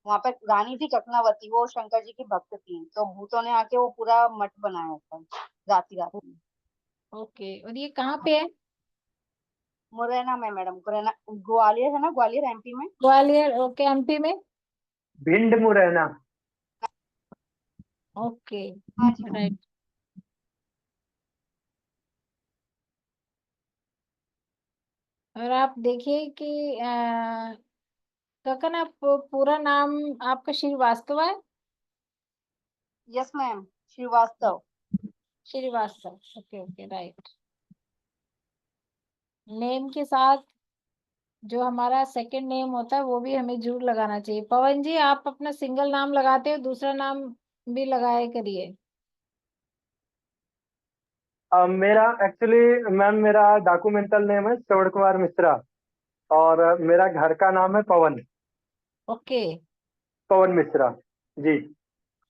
वहां पे रानी थी ककनावती, वो शंकर जी की भक्त थी, तो भूतों ने आके वो पूरा मठ बनाया था रात में। ओके, और ये कहाँ पे है? मुरैना में मैडम, मुरैना ग्वालियर है ना, ग्वालियर एमपी में। ग्वालियर, ओके, एमपी में। भिंड मुरैना। ओके, हाँ जी। राइट। और आप देखिए कि ककन, आप पूरा नाम आपका श्रीवास्तव है? Yes ma'am, Srivastava. Srivastava, okay okay, right. Name के साथ जो हमारा सेकंड नेम होता है वो भी हमें जरूर लगाना चाहिए। पवन जी, आप अपना सिंगल नाम लगाते हो, दूसरा नाम भी लगाए करिए। मेरा एक्चुअली मैम, मेरा डॉक्यूमेंटल नेम है श्रवण कुमार मिश्रा, और मेरा घर का नाम है पवन, ओके। पवन मिश्रा जी।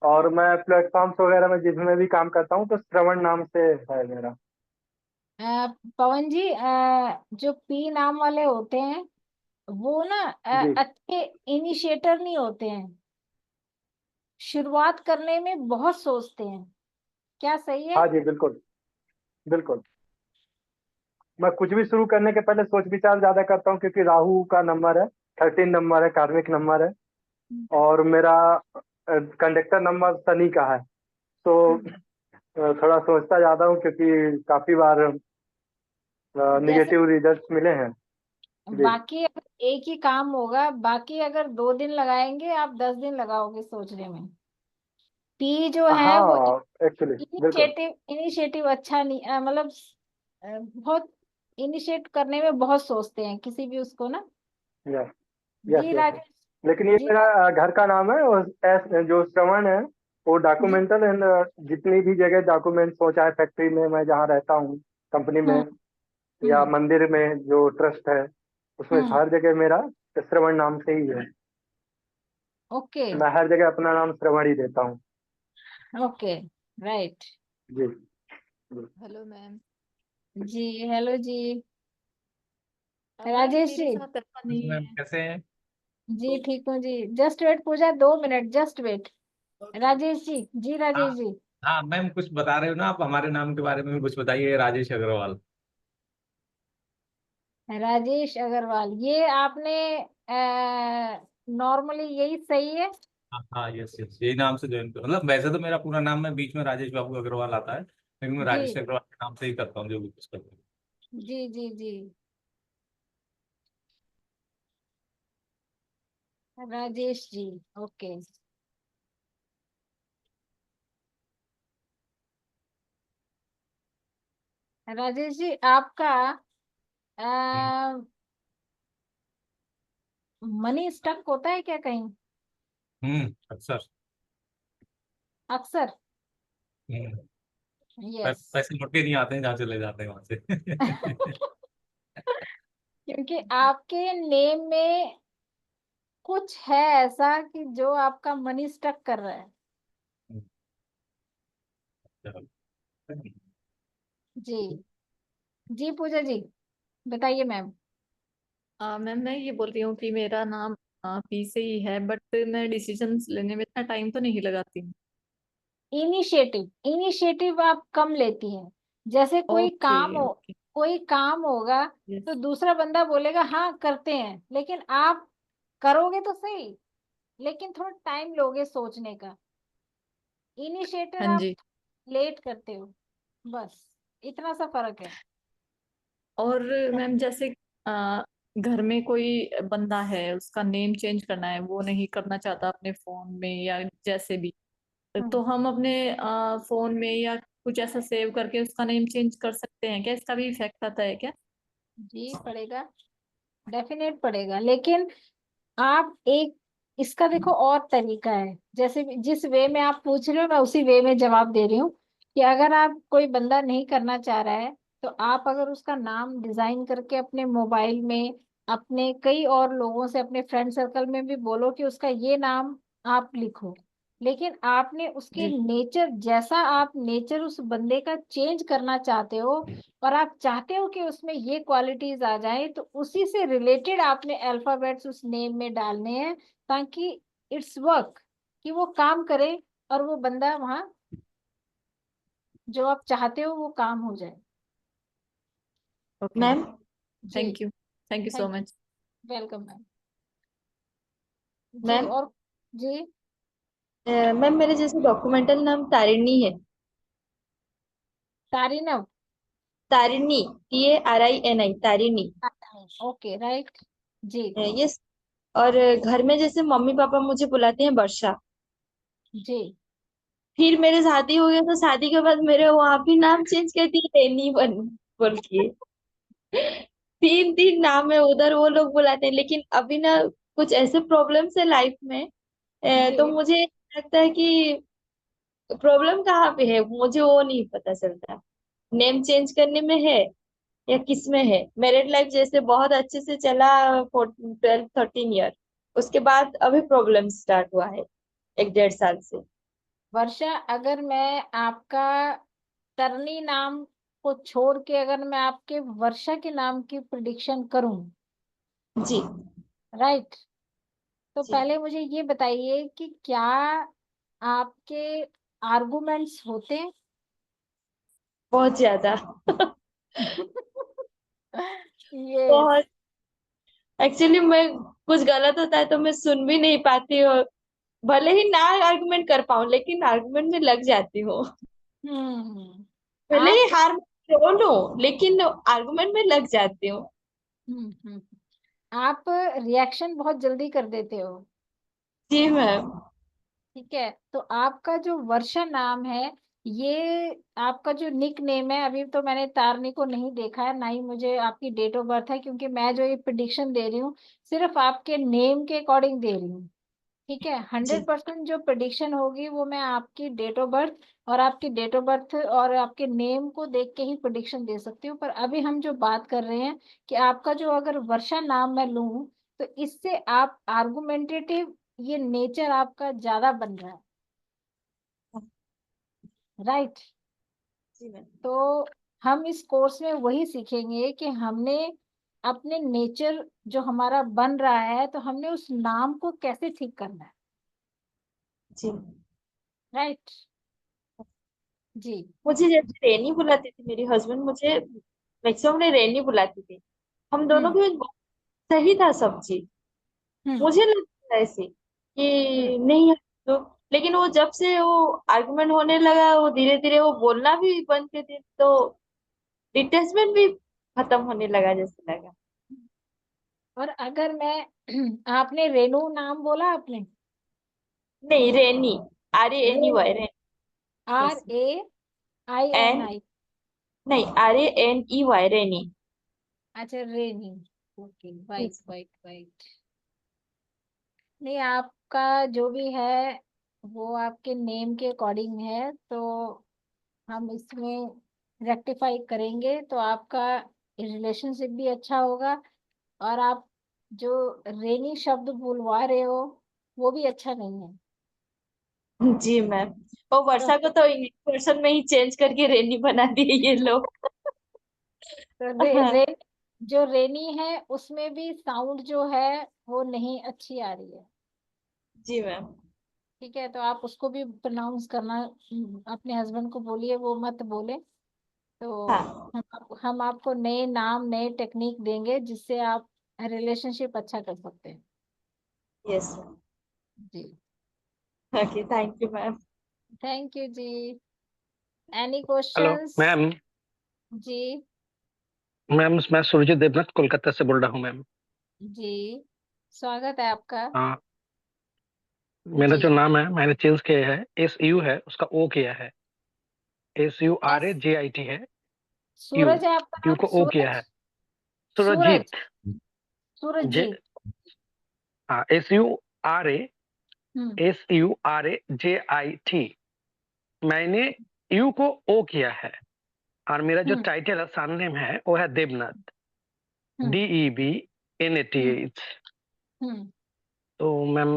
और मैं प्लेटफॉर्म्स वगैरह में जिसमें भी काम करता हूँ तो श्रवण नाम से है मेरा। पवन जी, जो पी नाम वाले होते हैं वो ना जी अच्छे इनिशिएटर नहीं होते हैं, शुरुआत करने में बहुत सोचते हैं। क्या सही है? हाँ जी, बिल्कुल बिल्कुल। मैं कुछ भी शुरू करने के पहले सोच विचार ज्यादा करता हूँ, क्योंकि राहु का नंबर है, 13 नंबर है, कार्मिक नंबर है, और मेरा कंडक्टर नंबर शनि का है। तो थोड़ा सोचता ज्यादा हूँ, क्योंकि काफी बार जैसे निगेटिव रिजल्ट्स मिले हैं। जी। बाकी अगर एक ही काम होगा, बाकी अगर 2 दिन लगाएंगे, आप 10 दिन लगाओगे सोचने में। पी जो है वो हाँ, एक्चुअली बिल्कुल। इनिशिएटिव इनिशिएटिव अच्छा नहीं, मतलब बहुत इनिशिएट करने में बहुत सोचते हैं किसी भी उसको ना। यस यस जी यस। राजेश। लेकिन ये जी मेरा घर का नाम है, और जो श्रवण है वो जी। डॉक्यूमेंटल एंड, जितनी भी जगह डॉक्यूमेंट्स हो, चाहे फैक्ट्री में मैं जहाँ रहता हूँ, कंपनी में, हम्म या हम्म मंदिर में जो ट्रस्ट है, उसमें हम्म। हर जगह मेरा श्रवण नाम से ही है। ओके मैं हर जगह अपना नाम श्रवण ही देता हूँ। Okay, right. जी जी। Hello ma'am. जी हेलो जी। मैम राजेश मेरे जी। साथ ऐसा नहीं मैम है। कैसे हैं? जी ठीक हूँ जी। जस्ट वेट पूजा, 2 minute, just wait. Rajesh ji. जी हाँ राजेश जी। हाँ मैम, कुछ बता रहे हो ना आप हमारे नाम के बारे में भी कुछ बताइए। राजेश अग्रवाल। राजेश अग्रवाल, ये आपने नॉर्मली यही सही है? हाँ हाँ, यस यस, यही नाम से ज्वाइन कर, मतलब वैसे तो मेरा पूरा नाम है, बीच में राजेश बाबू अग्रवाल आता है, लेकिन मैं जी राजेश अग्रवाल के नाम से ही करता हूँ जो भी कुछ करता हूँ। जी जी जी। राजेश जी, ओके। राजेश जी, आपका हम्म मनी स्टक होता है क्या कहीं? अक्सर। अक्सर। हम्म, यस। पैसे लौट के नहीं आते हैं, जहाँ चले जाते हैं वहां से। क्योंकि आपके नेम में कुछ है ऐसा कि जो आपका मनी स्टक कर रहा है। चलो। जी। जी पूजा जी, बताइए मैम। मैम मैं ये बोल रही हूँ कि मेरा नाम पी से ही है, बट मैं डिसीजंस लेने में इतना टाइम तो नहीं लगाती हूँ। इनिशिएटिव इनिशिएटिव आप कम लेती हैं। जैसे कोई ओके काम हो, ओके। कोई काम होगा Yes. तो दूसरा बंदा बोलेगा हाँ करते हैं, लेकिन आप करोगे तो सही, लेकिन थोड़ा टाइम लोगे सोचने का। इनिशिएटिव हाँ आप जी। लेट करते हो, बस इतना सा फर्क है। और मैम जैसे घर में कोई बंदा है, उसका नेम चेंज करना है, वो नहीं करना चाहता अपने फोन में या जैसे भी, तो हम अपने फोन में या कुछ ऐसा सेव करके उसका नेम चेंज कर सकते हैं क्या? इसका भी इफेक्ट आता है क्या? जी पड़ेगा, डेफिनेट पड़ेगा, लेकिन आप एक इसका देखो और तरीका है। जैसे जिस वे में आप पूछ रहे हो मैं उसी वे में जवाब दे रही हूँ कि अगर आप कोई बंदा नहीं करना चाह रहा है तो आप अगर उसका नाम डिजाइन करके अपने मोबाइल में, अपने कई और लोगों से, अपने फ्रेंड सर्कल में भी बोलो कि उसका ये नाम आप लिखो, लेकिन आपने उसके जी। नेचर, जैसा आप नेचर उस बंदे का चेंज करना चाहते हो और आप चाहते हो कि उसमें ये क्वालिटीज आ जाए, तो उसी से रिलेटेड आपने अल्फाबेट्स उस नेम में डालने हैं, ताकि इट्स वर्क, कि वो काम करे और वो बंदा वहां जो आप चाहते हो वो काम हो जाए। ओके, मैम जी thank you so thank much. Welcome ma'am. जी मैम और जी मैम मेरे जैसे डॉक्यूमेंटल नाम तारिणी है। तारीनव। Tarini, TARINI, Tarini. Okay right. जी यस। और घर में जैसे मम्मी पापा मुझे बुलाते हैं वर्षा। जी फिर मेरे शादी हो गया तो शादी के बाद मेरे वहां भी नाम चेंज कर दिए, रेनी बन बोल के। तीन तीन नाम है उधर, वो लोग बुलाते हैं, लेकिन अभी ना कुछ ऐसे प्रॉब्लम्स है लाइफ में। तो जी मुझे लगता है कि प्रॉब्लम कहाँ पे है मुझे वो नहीं पता चलता। नेम चेंज करने में है या किस में है। मैरिड लाइफ जैसे बहुत अच्छे से चला 12-13 ईयर, उसके बाद अभी प्रॉब्लम स्टार्ट हुआ है 1-1.5 साल से। वर्षा, अगर मैं आपका तरनी नाम को छोड़ के अगर मैं आपके वर्षा के नाम की प्रिडिक्शन करूं, जी राइट, तो जी। पहले मुझे ये बताइए कि क्या आपके आर्गुमेंट्स होते हैं? बहुत ज्यादा। यस। बहुत। एक्चुअली मैं कुछ गलत होता है तो मैं सुन भी नहीं पाती हूँ। भले ही ना आर्गुमेंट कर पाऊं लेकिन आर्गुमेंट में लग जाती हूँ। हम्म। भले ही आप हार मान लूं लेकिन आर्गुमेंट में लग जाती हूँ। हम्म। आप रिएक्शन बहुत जल्दी कर देते हो। जी मैम। ठीक है, तो आपका जो वर्षा नाम है, ये आपका जो निक नेम है, अभी तो मैंने तारनी को नहीं देखा है, ना ही मुझे आपकी डेट ऑफ बर्थ है, क्योंकि मैं जो ये प्रिडिक्शन दे रही हूँ सिर्फ आपके नेम के अकॉर्डिंग दे रही हूँ। ठीक है, जी 100% जो प्रिडिक्शन होगी वो मैं आपकी डेट ऑफ बर्थ और आपकी डेट ऑफ बर्थ और आपके नेम को देख के ही प्रिडिक्शन दे सकती हूँ। पर अभी हम जो बात कर रहे हैं कि आपका जो अगर वर्षा नाम मैं लूं, तो इससे आप आर्गुमेंटेटिव, ये नेचर आपका ज्यादा बन रहा है, राइट। जी मैम। तो हम इस कोर्स में वही सीखेंगे कि हमने अपने नेचर जो हमारा बन रहा है, तो हमने उस नाम को कैसे ठीक करना है, जी राइट। जी मुझे जैसे रेनी बुलाती थी मेरी हस्बैंड, मुझे मैक्सिमम ने रेनी बुलाती थी। हम दोनों हम्म के बीच बहुत सही था सब चीज। हम्म मुझे लगता है ऐसे हम्म कि नहीं है तो। लेकिन वो जब से वो आर्गुमेंट होने लगा वो धीरे धीरे वो बोलना भी बंद कर दिया, तो डिटेचमेंट भी खत्म होने लगा जैसे लगा। और अगर मैं आपने रेनू नाम बोला आपने? नहीं Raney, RANY Raney, Raney. R A I N N I नहीं, RANEY रेनी। अच्छा रेनी। ओके, वाइट जी वाइट वाइट। नहीं, आपका जो भी है वो आपके नेम के अकॉर्डिंग है, तो हम इसमें रेक्टिफाई करेंगे तो आपका रिलेशनशिप भी अच्छा होगा, और आप जो रेनी शब्द बुलवा रहे हो वो भी अच्छा नहीं है। जी मैम। वो तो, वर्षा को तो इंग्लिश वर्जन में ही चेंज करके रेनी बना दिए ये लोग। तो हाँ जो रेनी है उसमें भी साउंड जो है वो नहीं अच्छी आ रही है। जी मैम। ठीक है, तो आप उसको भी प्रोनाउंस करना, अपने हस्बैंड को बोलिए वो मत बोले। तो हाँ हम आपको नए नाम नए टेक्निक देंगे जिससे आप रिलेशनशिप अच्छा कर सकते हैं। यस जी okay thank you ma'am. Thank you जी। Any hello questions? मैम। जी मैम मैं सुरजीत देवनाथ कोलकाता से बोल रहा हूँ मैम। जी स्वागत है आपका। हाँ, मेरा जी जो नाम है मैंने चेंज किया है, SU है उसका O किया है, एस SURAJIT है। यू सूरज है आपका यू नाम? को O किया सूरज? है। सूरज? सुरजीत। जे सूरजजीत? हाँ, SURA हम्म SURAJIT। मैंने यू को O किया है और मेरा जो हम्म टाइटल है सरनेम है वो है देवनाथ, हम्म हम्म DEBNATH। हम्म तो मैम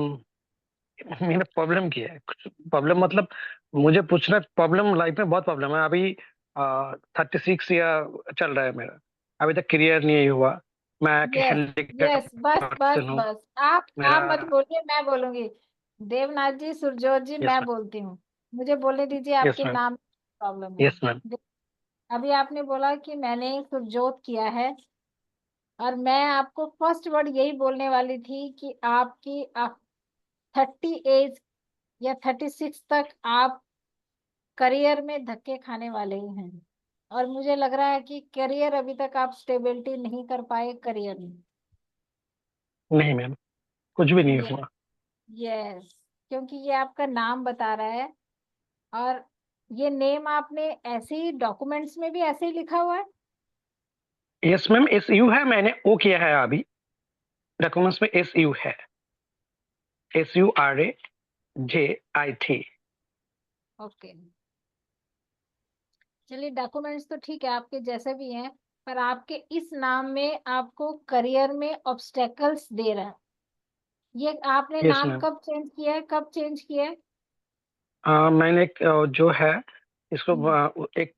मेरा प्रॉब्लम क्या है? कुछ प्रॉब्लम मतलब मुझे पूछना, प्रॉब्लम लाइफ में बहुत प्रॉब्लम है अभी। 36 ईयर चल रहा है मेरा, अभी तक क्लियर नहीं हुआ। मैं एक यस हैंडीकैप यस बस बस पर्सन हूँ। बस आप मेरा मत बोलिए, मैं बोलूंगी। देवनाथ जी, सुरजोत जी, यस मैं मैम। बोलती हूँ। मुझे बोलने दीजिए यस आपके मैम। नाम प्रॉब्लम है। Yes ma'am. अभी आपने बोला कि मैंने सुरजोत किया है, और मैं आपको फर्स्ट वर्ड यही बोलने वाली थी कि आपकी 30 एज या 36 तक आप करियर में धक्के खाने वाले ही हैं। और मुझे लग रहा है कि करियर अभी तक आप स्टेबिलिटी नहीं कर पाए करियर में। नहीं मैम, कुछ भी नहीं ये हुआ। यस, क्योंकि ये आपका नाम बता रहा है, और ये नेम आपने ऐसे ही डॉक्यूमेंट्स में भी ऐसे ही लिखा हुआ है। यस मैम, SU है, मैंने O किया है अभी। डॉक्यूमेंट्स में SU है, SURAJIT। ओके चलिए, डॉक्यूमेंट्स तो ठीक है आपके जैसे भी हैं, पर आपके इस नाम में आपको करियर में ऑब्स्टेकल्स दे रहा है। ये आपने यस नाम मैम। कब चेंज किया है, कब चेंज किया है? मैंने एक जो है इसको हम्म एक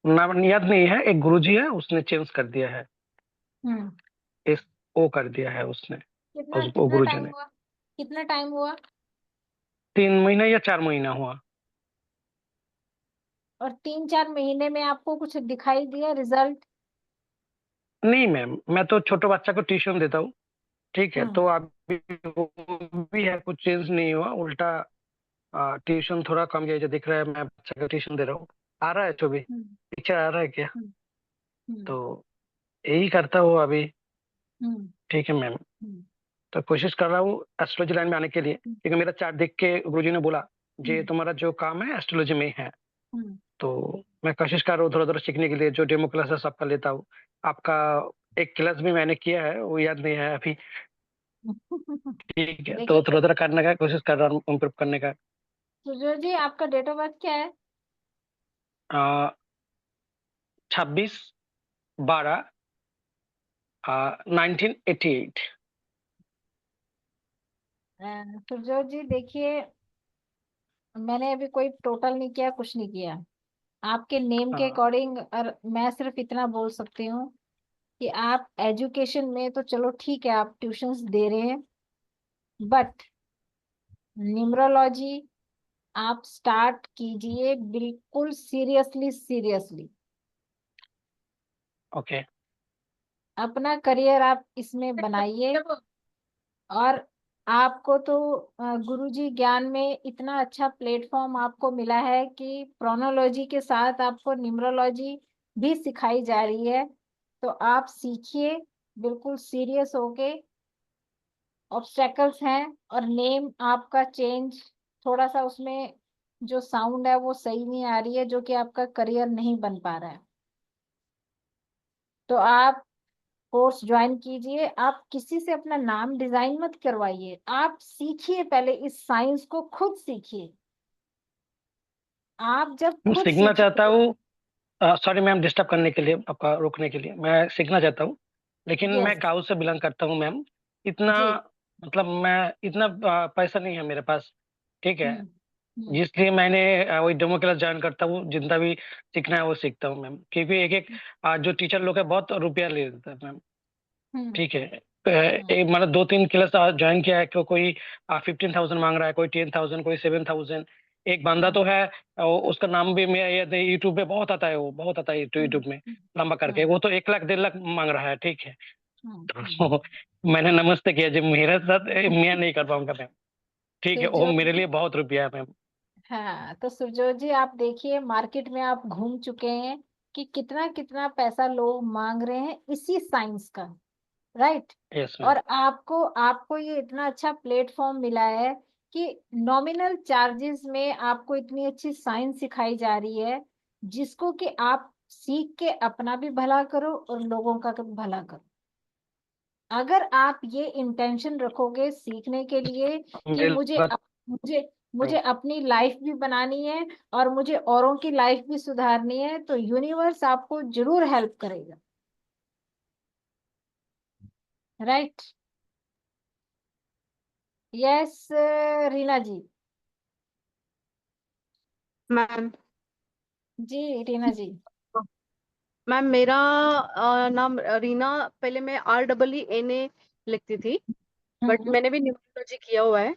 नाम याद नहीं है, एक गुरुजी है उसने चेंज कर दिया है। हम्म इस O कर दिया है उसने, कितना उसको कितना गुरुजी टाइम ने। हुआ? कितना टाइम हुआ? 3 महीना या 4 महीना हुआ। और 3-4 महीने में आपको कुछ दिखाई दिया रिजल्ट? नहीं मैम, मैं तो छोटे बच्चा को ट्यूशन देता हूँ, ठीक है, हम्म तो अभी वो भी है, कुछ चेंज नहीं हुआ, उल्टा ट्यूशन थोड़ा कम गया, जो दिख रहा है मैं बच्चा को ट्यूशन दे रहा हूँ। आ रहा है जो भी हम्म पिक्चर आ रहा है क्या? हम्म हम्म तो यही करता हूँ अभी। हम्म ठीक है मैम। हम्म तो कोशिश कर रहा हूँ एस्ट्रोलॉजी लाइन में आने के लिए, क्योंकि मेरा चार्ट देख के गुरुजी ने बोला जी हम्म तुम्हारा जो काम है एस्ट्रोलॉजी में ही है। हम्म तो मैं कोशिश कर रहा हूँ थोड़ा थोड़ा सीखने के लिए, जो डेमो क्लास है सबका लेता हूँ। आपका एक क्लास भी मैंने किया है, वो याद नहीं है अभी। ठीक है, तो देखिए थोड़ा थोड़ा करने का कोशिश कर रहा हूँ, इम्प्रूव करने का। सुजोर जी, आपका डेट ऑफ बर्थ क्या है? 26/12/1988। सुजोर जी देखिए, मैंने अभी कोई टोटल नहीं किया, कुछ नहीं किया। आपके नेम के हाँ अकॉर्डिंग, और मैं सिर्फ इतना बोल सकती हूँ कि आप एजुकेशन में तो चलो ठीक है, आप ट्यूशंस दे रहे हैं, बट न्यूमरोलॉजी आप स्टार्ट कीजिए बिल्कुल सीरियसली सीरियसली। ओके। अपना करियर आप इसमें बनाइए। और आपको तो गुरुजी ज्ञान में इतना अच्छा प्लेटफॉर्म आपको मिला है कि प्रोनोलॉजी के साथ आपको न्यूमरोलॉजी भी सिखाई जा रही है। तो आप सीखिए बिल्कुल सीरियस होके। ऑब्स्टेकल्स हैं, और नेम आपका चेंज, थोड़ा सा उसमें जो साउंड है वो सही नहीं आ रही है, जो कि आपका करियर नहीं बन पा रहा है। तो आप कोर्स ज्वाइन कीजिए। आप किसी से अपना नाम डिजाइन मत करवाइए, आप सीखिए, पहले इस साइंस को खुद सीखिए। आप जब मैं खुद सीखना चाहता सीखिए। हूँ। सॉरी मैम, डिस्टर्ब करने के लिए, आपका रोकने के लिए, मैं सीखना चाहता हूँ, लेकिन मैं यस गाँव से बिलोंग करता हूँ मैम। इतना जी। मतलब मैं इतना पैसा नहीं है मेरे पास, ठीक है, हम्म हम्म इसलिए मैंने वही डेमो क्लास ज्वाइन करता हूँ, जितना भी सीखना है वो सीखता हूँ मैम, क्योंकि एक एक जो टीचर लोग है बहुत रुपया ले लेते हैं मैम। हम्म ठीक है, एक मतलब 2-3 क्लास ज्वाइन किया है, कोई 15,000 मांग रहा है, कोई 10,000, कोई 7,000। एक बंदा तो है, उसका नाम भी मैं यूट्यूब पे बहुत आता है, वो बहुत आता है यूट्यूब में लंबा करके, वो तो 1 लाख 1.5 लाख मांग रहा है, ठीक है। तो मैंने नमस्ते किया, जब मेरे साथ मैं नहीं कर पाऊंगा मैम, ठीक है, वो सुजोत मेरे जी, लिए बहुत रुपया है मैम। हाँ तो सुजोत जी आप देखिए मार्केट में आप घूम चुके हैं कि कितना कितना पैसा लोग मांग रहे हैं इसी साइंस का, राइट। Yes ma'am. और आपको आपको ये इतना अच्छा प्लेटफॉर्म मिला है कि नॉमिनल चार्जेस में आपको इतनी अच्छी साइंस सिखाई जा रही है, जिसको कि आप सीख के अपना भी भला करो और लोगों का भी भला करो। अगर आप ये इंटेंशन रखोगे सीखने के लिए कि मेरा मुझे मुझे अपनी लाइफ भी बनानी है और मुझे औरों की लाइफ भी सुधारनी है, तो यूनिवर्स आपको जरूर हेल्प करेगा, राइट। यस रीना जी। मैम जी रीना जी। मैम मेरा नाम रीना, पहले मैं REENA लिखती थी, बट मैंने भी न्यूमरोलॉजी किया हुआ है,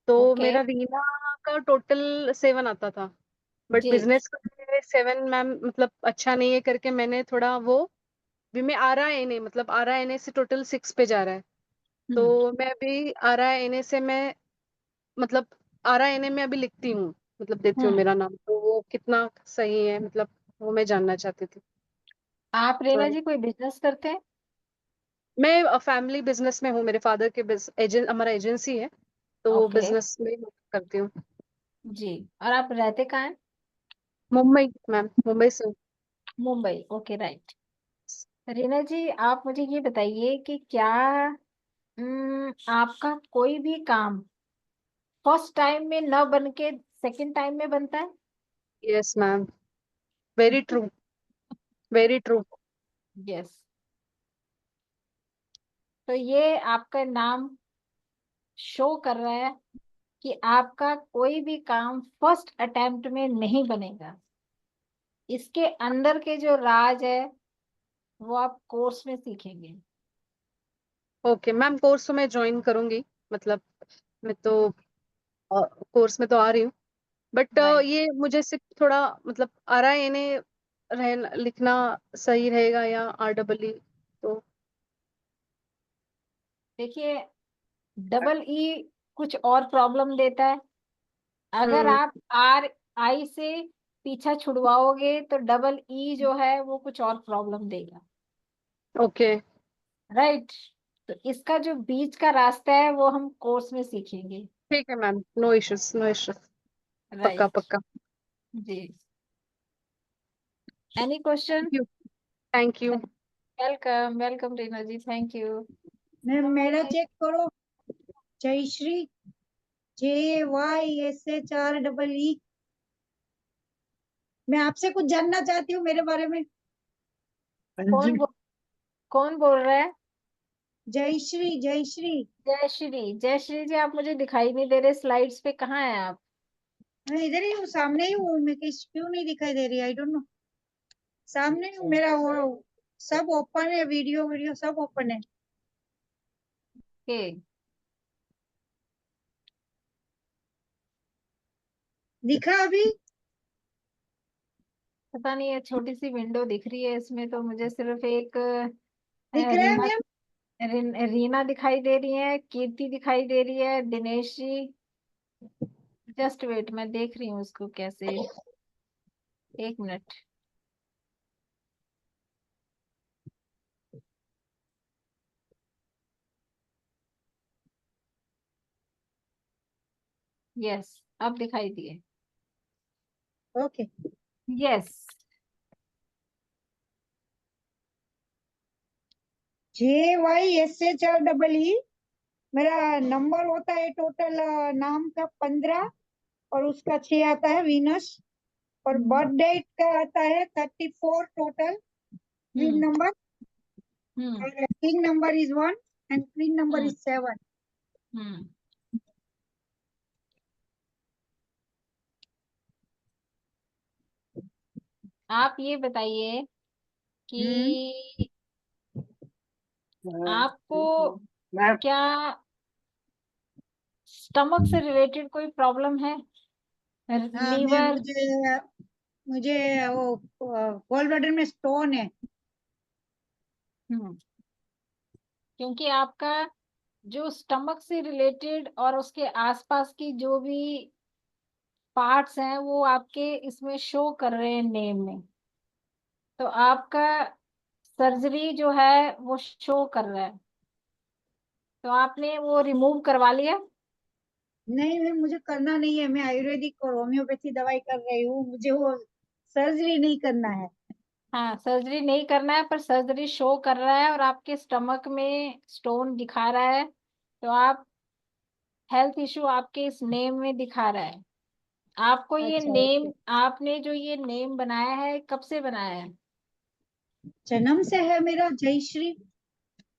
तो ओके मेरा रीना का टोटल 7 आता था, बट जी। बिजनेस का 7 मैम मतलब अच्छा नहीं है करके मैंने थोड़ा वो भी, मैं RINA मतलब RINA से टोटल 6 पे जा रहा है, तो मैं अभी RINA से मैं मतलब RINA में अभी लिखती हूँ, मतलब देती हूँ हम्म मेरा नाम, तो वो कितना सही है मतलब, वो मैं जानना चाहती थी। आप रीना तो जी कोई बिजनेस करते हैं? मैं फैमिली बिजनेस में हूँ, मेरे फादर के एजेंट, हमारा एजेंसी है, तो वो ओके बिजनेस में करती हूँ। जी। और आप रहते कहाँ हैं? मुंबई मैम, मुंबई से हूँ। Mumbai, okay right. रीना जी आप मुझे ये बताइए कि क्या आपका कोई भी काम फर्स्ट टाइम में न बन के सेकंड टाइम में बनता है? Yes ma'am, very true, very true. Yes. तो ये आपका नाम शो कर रहा है कि आपका कोई भी काम फर्स्ट अटेम्प्ट में नहीं बनेगा। इसके अंदर के जो राज है वो आप कोर्स में सीखेंगे। ओके मैम, कोर्स तो मैं ज्वाइन करूंगी, मतलब मैं तो कोर्स में तो आ रही हूँ, बट राइट। ये मुझे सिर्फ थोड़ा मतलब RINA रहना लिखना सही रहेगा या REE, तो देखिए डबल ई कुछ और प्रॉब्लम देता है। अगर हम्म, आप आर आई से पीछा छुड़वाओगे तो डबल ई जो है वो कुछ और प्रॉब्लम देगा, ओके राइट। तो इसका जो बीच का रास्ता है वो हम कोर्स में सीखेंगे। ठीक है ma'am, no issues, no issues, पक्का राइट पक्का। जी। Any question? Thank you, thank you. Welcome welcome Reena जी, थैंक यू। मैम मेरा चेक करो। जयश्री, JYSHREE। मैं आपसे कुछ जानना चाहती हूँ मेरे बारे में। कौन बोल रहा है? जयश्री, जयश्री। जयश्री, जयश्री जी आप मुझे दिखाई नहीं दे रहे स्लाइड्स पे, कहाँ है आप? मैं इधर ही हूँ, सामने ही हूँ, मैं क्यों नहीं दिखाई दे रही, आई डोंट नो। सामने ही हूँ, मेरा वो सब ओपन है, वीडियो वीडियो सब ओपन है। के दिखा अभी? पता नहीं है, छोटी सी विंडो दिख रही है इसमें तो मुझे सिर्फ एक दिख रहा है रीना, मैम? रीना दिखाई दे रही है, कीर्ति दिखाई दे रही है, दिनेश जी। जस्ट वेट मैं देख रही हूँ उसको कैसे, एक मिनट। यस अब दिखाई दिए। ओके। यस। JYSHREE। मेरा नंबर होता है टोटल नाम का 15, और उसका 6 आता है वीनस, और बर्थ डेट का आता है 34 total. Queen number, king number is 1 and queen number is 7। हम्म आप ये बताइए कि आपको क्या स्टमक से रिलेटेड कोई प्रॉब्लम है? हाँ मैम, लीवर। मुझे वो गॉल ब्लैडर में स्टोन है। क्योंकि आपका जो स्टमक से रिलेटेड और उसके आसपास की जो भी पार्ट्स हैं वो आपके इसमें शो कर रहे हैं नेम में, तो आपका सर्जरी जो है वो शो कर रहा है, तो आपने वो रिमूव करवा लिया? नहीं मैम, मुझे करना नहीं है, मैं आयुर्वेदिक और होम्योपैथी दवाई कर रही हूँ, मुझे वो सर्जरी नहीं करना है। हाँ, सर्जरी नहीं करना है, पर सर्जरी शो कर रहा है और आपके स्टमक में स्टोन दिखा रहा है, तो आप हेल्थ इशू आपके इस नेम में दिखा रहा है। आपको ये अच्छा नेम, आपने जो ये नेम बनाया है कब से बनाया है? जन्म से है मेरा जयश्री।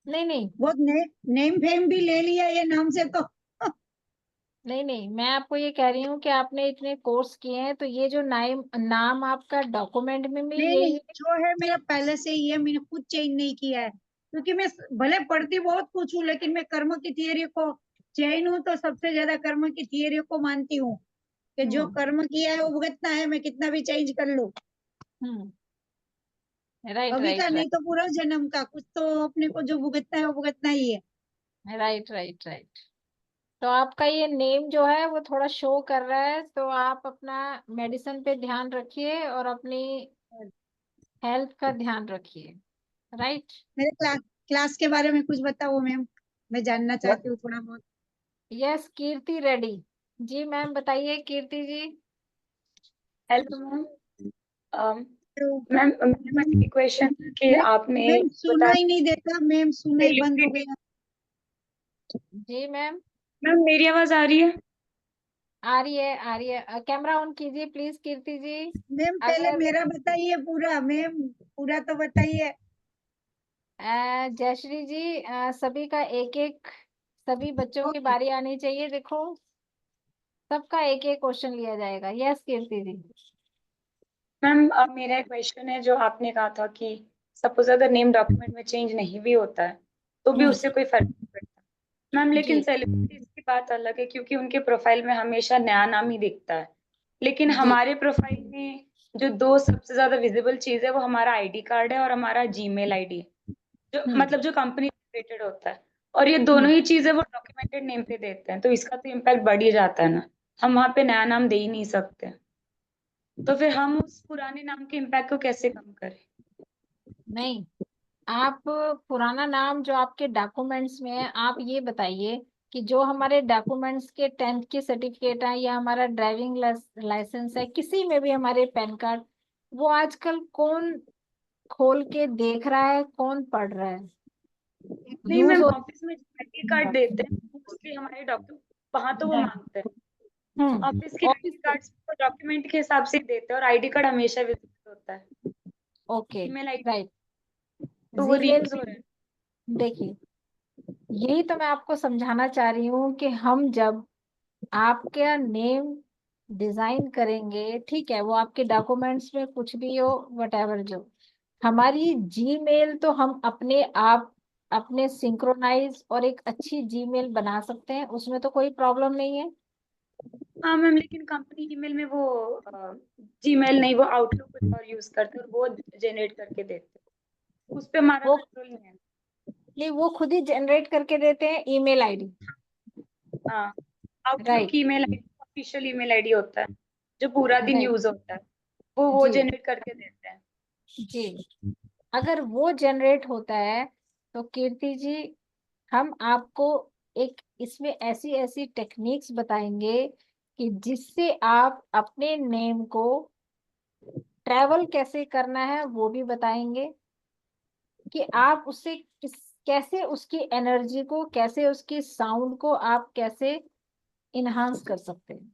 नहीं नहीं बहुत नेम फेम भी ले लिया ये नाम से तो। नहीं नहीं, मैं आपको ये कह रही हूँ कि आपने इतने कोर्स किए हैं, तो ये जो नाम नाम आपका डॉक्यूमेंट में भी नहीं यही नहीं, जो है मेरा पहले से ही है, मैंने खुद चेंज नहीं किया है, क्योंकि मैं भले पढ़ती बहुत कुछ हूँ, लेकिन मैं कर्म की थियरी को जैन हूँ तो सबसे ज्यादा कर्म की थियरी को मानती हूँ कि जो कर्म किया है वो भुगतना है, मैं कितना भी चेंज कर लूँ। राइट अभी का राइट नहीं तो पूरा जन्म का, कुछ तो अपने को जो भुगतना है वो भुगतना ही है। Right right right. तो आपका ये नेम जो है वो थोड़ा शो कर रहा है, तो आप अपना मेडिसिन पे ध्यान रखिए और अपनी हेल्थ का ध्यान रखिए। राइट। मेरे क्लास के बारे में कुछ बताओ मैम, मैं जानना चाहती हूँ थोड़ा बहुत। यस, कीर्ति रेड्डी। जी मैम, बताइए कीर्ति जी। Hello ma'am. मैम मेरा बस एक क्वेश्चन था कि आपने मैम सुना बताया ही नहीं देता मैम, सुना ही बंद हो लिक्विड। गया। जी मैम। मैम मेरी आवाज आ रही है? आ रही है आ रही है। कैमरा ऑन कीजिए प्लीज कीर्ति जी। मैम पहले अगर मेरा बताइए पूरा, मैम पूरा तो बताइए। जयश्री जी, सभी का एक एक, सभी बच्चों की ओके। बारी आनी चाहिए। देखो, सबका एक एक क्वेश्चन लिया जाएगा। यस कीर्ति जी। मैम अब मेरा एक क्वेश्चन है, जो आपने कहा था कि सपोज अगर नेम डॉक्यूमेंट में चेंज नहीं भी होता है तो भी उससे कोई फर्क नहीं पड़ता। मैम लेकिन जी सेलिब्रिटीज की बात अलग है, क्योंकि उनके प्रोफाइल में हमेशा नया नाम ही दिखता है। लेकिन जी हमारे प्रोफाइल में जो दो सबसे ज्यादा विजिबल चीज है वो हमारा आईडी कार्ड है और हमारा जीमेल आईडी है, जो मतलब जो कंपनी रिलेटेड होता है। और ये दोनों ही चीजें वो डॉक्यूमेंटेड नेम पे देते हैं, तो इसका तो इम्पैक्ट बढ़ ही जाता है ना। हम वहां पे नया नाम दे ही नहीं सकते, तो फिर हम उस पुराने नाम के इम्पैक्ट को कैसे कम करें? नहीं, आप पुराना नाम जो आपके डॉक्यूमेंट्स में है, आप ये बताइए कि जो हमारे डॉक्यूमेंट्स के 10th के सर्टिफिकेट है या हमारा ड्राइविंग लाइसेंस है, किसी में भी हमारे पैन कार्ड, वो आजकल कौन खोल के देख रहा है, कौन पढ़ रहा है? नहीं यूज मैम, हो। ऑफिस में आईडी कार्ड देते हैं मोस्टली हमारे डॉक्यूमेंट, वहां तो वो मांगते हैं। ऑफिस के आईडी कार्ड डॉक्यूमेंट के हिसाब से देते हैं, और आईडी कार्ड हमेशा विजिबल होता है। Okay email ID right. तो वो जीमेल रीयूज हो रहे हैं। देखिए, यही तो मैं आपको समझाना चाह रही हूँ कि हम जब आपका नेम डिजाइन करेंगे, ठीक है, वो आपके डॉक्यूमेंट्स में कुछ भी हो, वटेवर, जो हमारी जीमेल तो हम अपने आप अपने सिंक्रोनाइज और एक अच्छी जीमेल बना सकते हैं, उसमें तो कोई प्रॉब्लम नहीं है। हाँ मैम, लेकिन कंपनी ईमेल में वो जीमेल नहीं, वो आउटलुक कुछ और यूज करते हैं और वो जनरेट करके देते हैं, उस पे हमारा वो कंट्रोल नहीं है। नहीं, वो खुद ही जनरेट करके देते हैं ईमेल आईडी। हाँ, outlook right email ID official email ID होता है, जो पूरा दिन राइट यूज होता है, वो जी जनरेट करके देते हैं। जी। अगर वो जनरेट होता है तो कीर्ति जी, हम आपको एक इसमें ऐसी ऐसी टेक्निक्स बताएंगे कि जिससे आप अपने नेम को ट्रैवल कैसे करना है वो भी बताएंगे, कि आप उससे कैसे उसकी एनर्जी को, कैसे उसकी साउंड को आप कैसे इनहांस कर सकते हैं।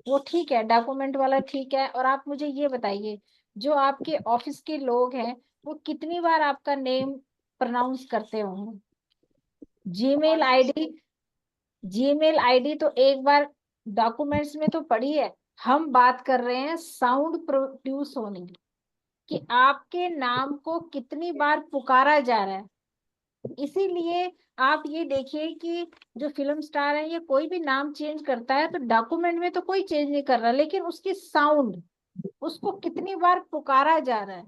वो ठीक है, डॉक्यूमेंट वाला ठीक है। और आप मुझे ये बताइए, जो आपके ऑफिस के लोग हैं वो कितनी बार आपका नेम प्रोनाउंस करते होंगे? जीमेल आईडी, जीमेल आईडी तो एक बार डॉक्यूमेंट्स में तो पड़ी है, हम बात कर रहे हैं साउंड प्रोड्यूस होने की, कि आपके नाम को कितनी बार पुकारा जा रहा है। इसीलिए आप ये देखिए कि जो फिल्म स्टार है, ये कोई भी नाम चेंज करता है तो डॉक्यूमेंट में तो कोई चेंज नहीं कर रहा, लेकिन उसकी साउंड, उसको कितनी बार पुकारा जा रहा है।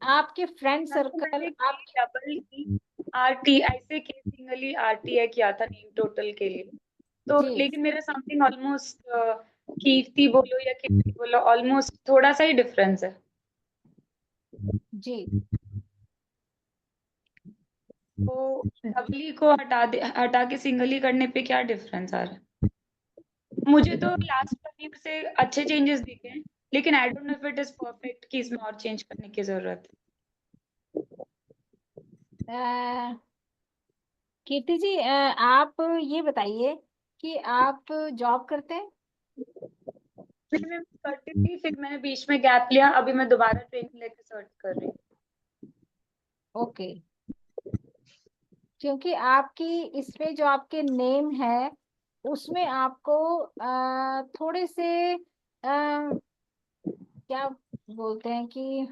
आपके फ्रेंड सर्कल, आप RT ऐसे के सिंगली RTI किया था नेम टोटल के लिए, तो जी लेकिन मेरा समथिंग ऑलमोस्ट कीर्ति बोलो या कीर्ति बोलो, ऑलमोस्ट थोड़ा सा ही डिफरेंस है। जी तो डबली को हटा के सिंगली करने पे क्या डिफरेंस आ रहा है? मुझे तो लास्ट वाली से अच्छे चेंजेस दिखे हैं, लेकिन I don't know if it is perfect कि इसमें और चेंज करने की जरूरत है। कीर्ति जी, आप ये बताइए कि आप जॉब करते हैं? फिर मैं करती थी, फिर मैंने बीच में गैप लिया, अभी मैं दोबारा ट्रेनिंग लेके सर्च कर रही हूँ। ओके, क्योंकि आपकी इसमें जो आपके नेम है उसमें आपको थोड़े से क्या बोलते हैं कि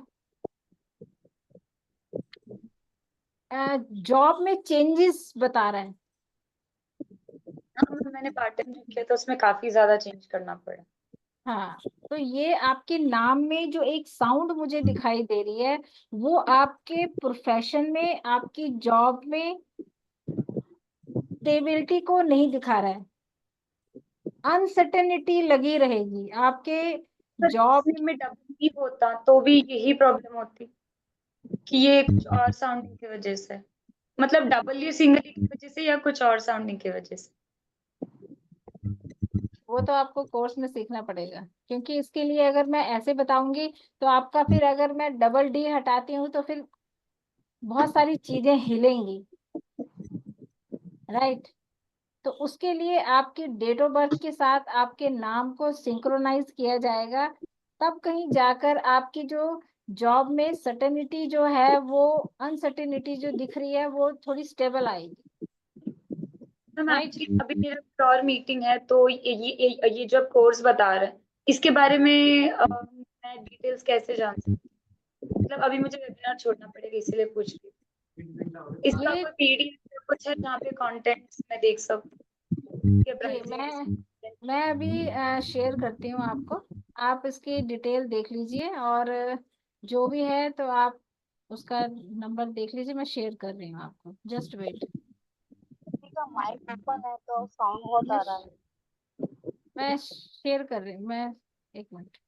जॉब में चेंजेस बता रहा है। हाँ, मैंने पार्ट टाइम जॉब किया था, उसमें काफी ज्यादा चेंज करना पड़ा। हाँ, तो ये आपके नाम में जो एक साउंड मुझे दिखाई दे रही है, वो आपके प्रोफेशन में, आपकी जॉब में स्टेबिलिटी को नहीं दिखा रहा है। अनसर्टेनिटी लगी रहेगी आपके जॉब में डबल ही होता तो भी यही प्रॉब्लम होती कि ये कुछ और साउंडिंग की वजह से, मतलब डबल ये सिंगल की वजह से या कुछ और साउंडिंग की वजह से। वो तो आपको कोर्स में सीखना पड़ेगा, क्योंकि इसके लिए अगर मैं ऐसे बताऊंगी तो आपका, फिर अगर मैं डबल डी हटाती हूँ तो फिर बहुत सारी चीजें हिलेंगी, राइट। तो उसके लिए आपकी डेट ऑफ बर्थ के साथ आपके नाम को सिंक्रोनाइज किया जाएगा, तब कहीं जाकर आपकी जो जॉब में सर्टेनिटी जो है, वो अनसर्टेनिटी जो दिख रही है वो थोड़ी स्टेबल आएगी। मैम एक्चुअली अभी मेरा एक और मीटिंग है, तो ये जो कोर्स बता रहे हैं इसके बारे में मैं डिटेल्स कैसे जान सकती हूँ? मतलब अभी मुझे वेबिनार छोड़ना पड़ेगा, इसीलिए पूछ रही हूँ। इसका कोई PDF कुछ है जहाँ पे कंटेंट्स मैं देख सकूँ या जी, मैं अभी शेयर करती हूँ आपको, आप इसकी डिटेल देख लीजिए, और जो भी है तो आप उसका नंबर देख लीजिए, मैं शेयर कर रही हूँ आपको, जस्ट वेट। का माइक ओपन है तो साउंड बहुत आ रहा है। मैं शेयर कर रही हूँ, मैं एक मिनट।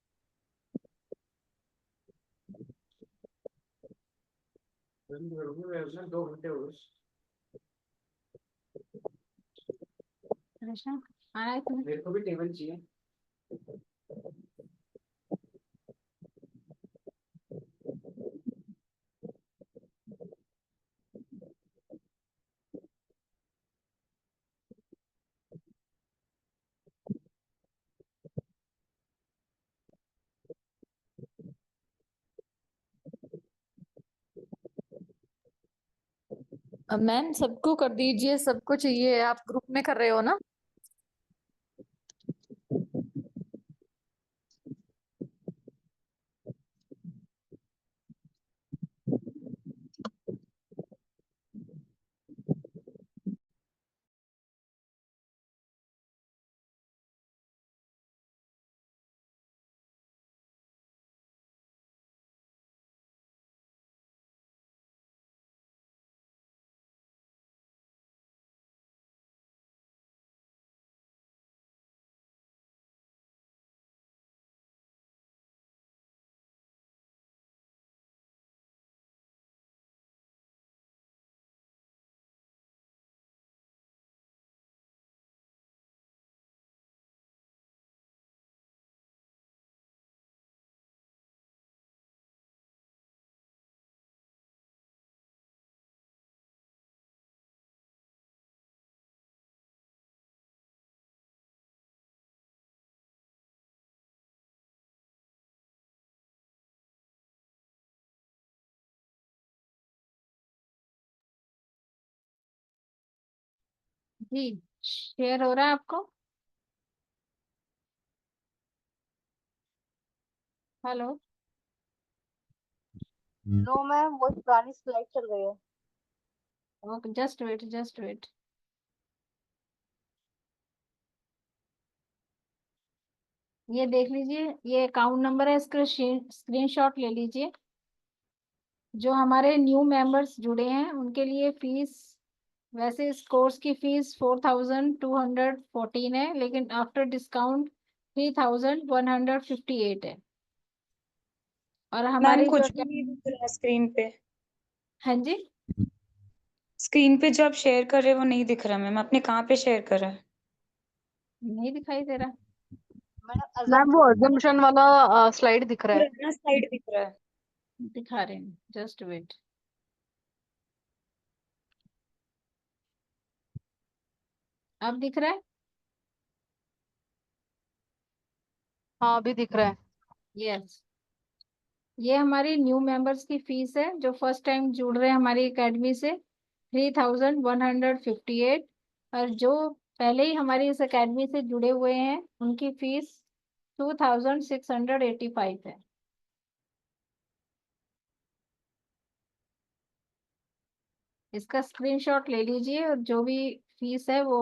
कृष्णा, आना है तुम्हें? मेरे को भी टेबल चाहिए। मैम सबको कर दीजिए, सबको चाहिए, आप ग्रुप में कर रहे हो ना? जी, शेयर हो रहा है आपको? हेलो? नो मैम, वो पुरानी स्लाइड चल रही है। Okay, just wait, just wait. ये देख लीजिए, ये अकाउंट नंबर है, इसका स्क्रीनशॉट ले लीजिए। जो हमारे न्यू मेंबर्स जुड़े हैं उनके लिए फीस, वैसे इस कोर्स की फीस 4214 है, लेकिन आफ्टर डिस्काउंट 3158 है। और मैम हमारी जो कुछ भी नहीं दिख रहा स्क्रीन पे। हाँ जी, स्क्रीन पे जो आप शेयर कर रहे हैं वो नहीं दिख रहा मैम। आपने कहाँ पे शेयर करा है? नहीं दिखाई दे रहा। मैम वो assumption वाला स्लाइड दिख रहा है। पुराना स्लाइड दिख रहा है। दिखा रहे हैं, जस्ट वेट। अब दिख रहा है? हाँ अभी दिख रहा है। यस। ये हमारी न्यू मेंबर्स की फीस है जो फर्स्ट टाइम जुड़ रहे हैं हमारी एकेडमी से, 3158। और जो पहले ही हमारी इस एकेडमी से जुड़े हुए हैं उनकी फीस 2685 है। इसका स्क्रीनशॉट ले लीजिए और जो भी फीस है वो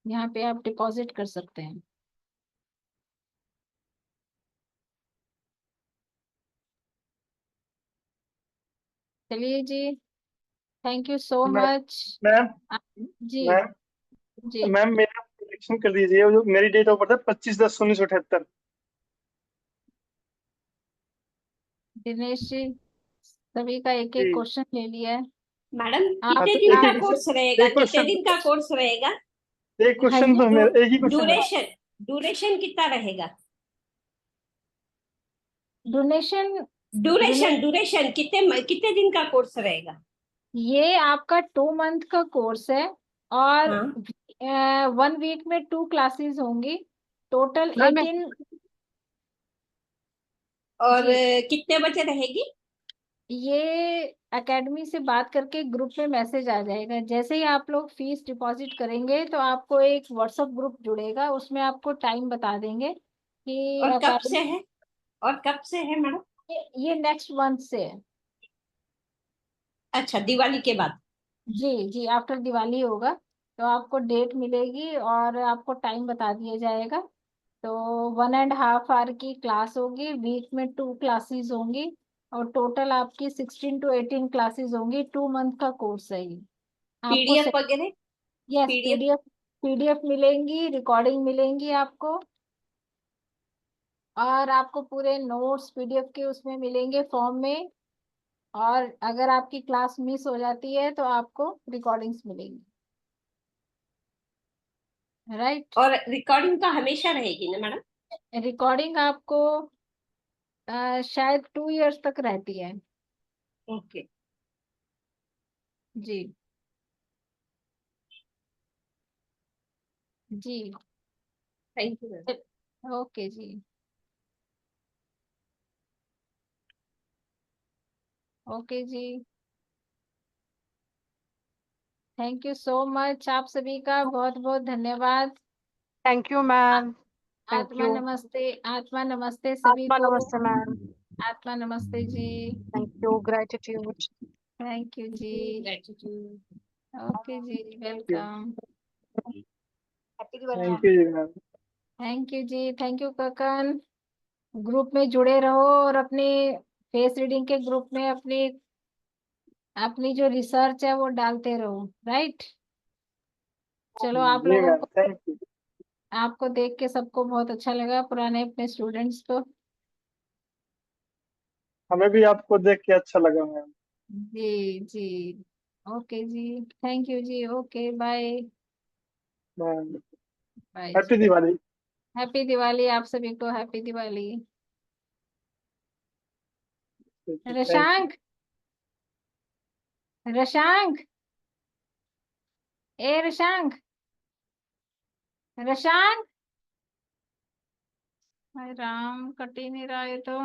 यहाँ पे आप डिपॉजिट कर सकते हैं। चलिए जी, thank you so much. Ma'am जी मैम जी, मैम मेरा करेक्शन कर दीजिए, जो मेरी डेट ऑफ बर्थ है 25/10/1978। दिनेश जी, सभी का एक एक जी क्वेश्चन ले लिया है। मैडम आप कितने तो दिन एक का ही कोर्स क्वेश्चन, रहेगा? एक कितने क्वेश्चन, दिन का कोर्स रहेगा? एक हाँ क्वेश्चन जी, तो मेरा एक ही क्वेश्चन है। ड्यूरेशन ड्यूरेशन कितना रहेगा? डोनेशन ड्यूरेशन ड्यूरेशन कितने दिन का कोर्स रहेगा? ये आपका 2 मंथ का कोर्स है और हाँ 1 वीक में 2 क्लासेस होंगी, टोटल मैम 18। और जी, कितने बजे रहेगी? ये एकेडमी से बात करके ग्रुप में मैसेज आ जाएगा। जैसे ही आप लोग फीस डिपॉजिट करेंगे तो आपको एक व्हाट्सएप ग्रुप जुड़ेगा, उसमें आपको टाइम बता देंगे कि और कब से एकेडमी। है? और कब से है मैडम? ये नेक्स्ट मंथ से है। अच्छा, दिवाली के बाद? जी जी, आफ्टर दिवाली होगा, तो आपको डेट मिलेगी और आपको टाइम बता दिया जाएगा। तो 1.5 आवर की क्लास होगी, वीक में 2 क्लासेस होंगी और टोटल आपकी 16 to 18 क्लासेस होंगी। 2 मंथ का कोर्स है ये। आपको पीडीएफ वगैरह? Yes, PDF? पीडीएफ मिलेंगी, रिकॉर्डिंग मिलेंगी आपको, और आपको पूरे नोट्स पीडीएफ के उसमें मिलेंगे फॉर्म में। और अगर आपकी क्लास मिस हो जाती है तो आपको रिकॉर्डिंग्स मिलेंगी। राइट। और रिकॉर्डिंग का हमेशा रहेगी ना मैडम? रिकॉर्डिंग आपको शायद 2 इयर्स तक रहती है। ओके, जी जी, थैंक यू मैम। ओके जी, ओके जी, थैंक यू सो मच। आप सभी का बहुत बहुत धन्यवाद। Thank you ma'am. थैंक आत्मा यू। नमस्ते, आत्मा नमस्ते सभी आत्मा को। नमस्ते मैम। आत्मा नमस्ते जी। Thank you, gratitude. Thank you जी। ग्रेटिट्यूड। ओके जी, welcome. Happy Diwali thank ma'am. You ma'am. Thank you जी, थैंक यू ककन। ग्रुप में जुड़े रहो और अपने फेस रीडिंग के ग्रुप में अपनी अपनी जो रिसर्च है वो डालते रहो। राइट। चलो, आप जी लोगों मैम, को, थैंक यू। आपको देख के सबको बहुत अच्छा लगा, पुराने अपने स्टूडेंट्स को। हमें भी आपको देख के अच्छा लगा मैम। जी जी, ओके जी, थैंक यू जी, ओके, बाय। मैम बाय जी, हैप्पी दिवाली। हैप्पी दिवाली आप सभी को, happy Diwali. Thank you. Rashank, Rashank, ए रशांक, रशांक। हाय राम, कट ही नहीं रहा है तो।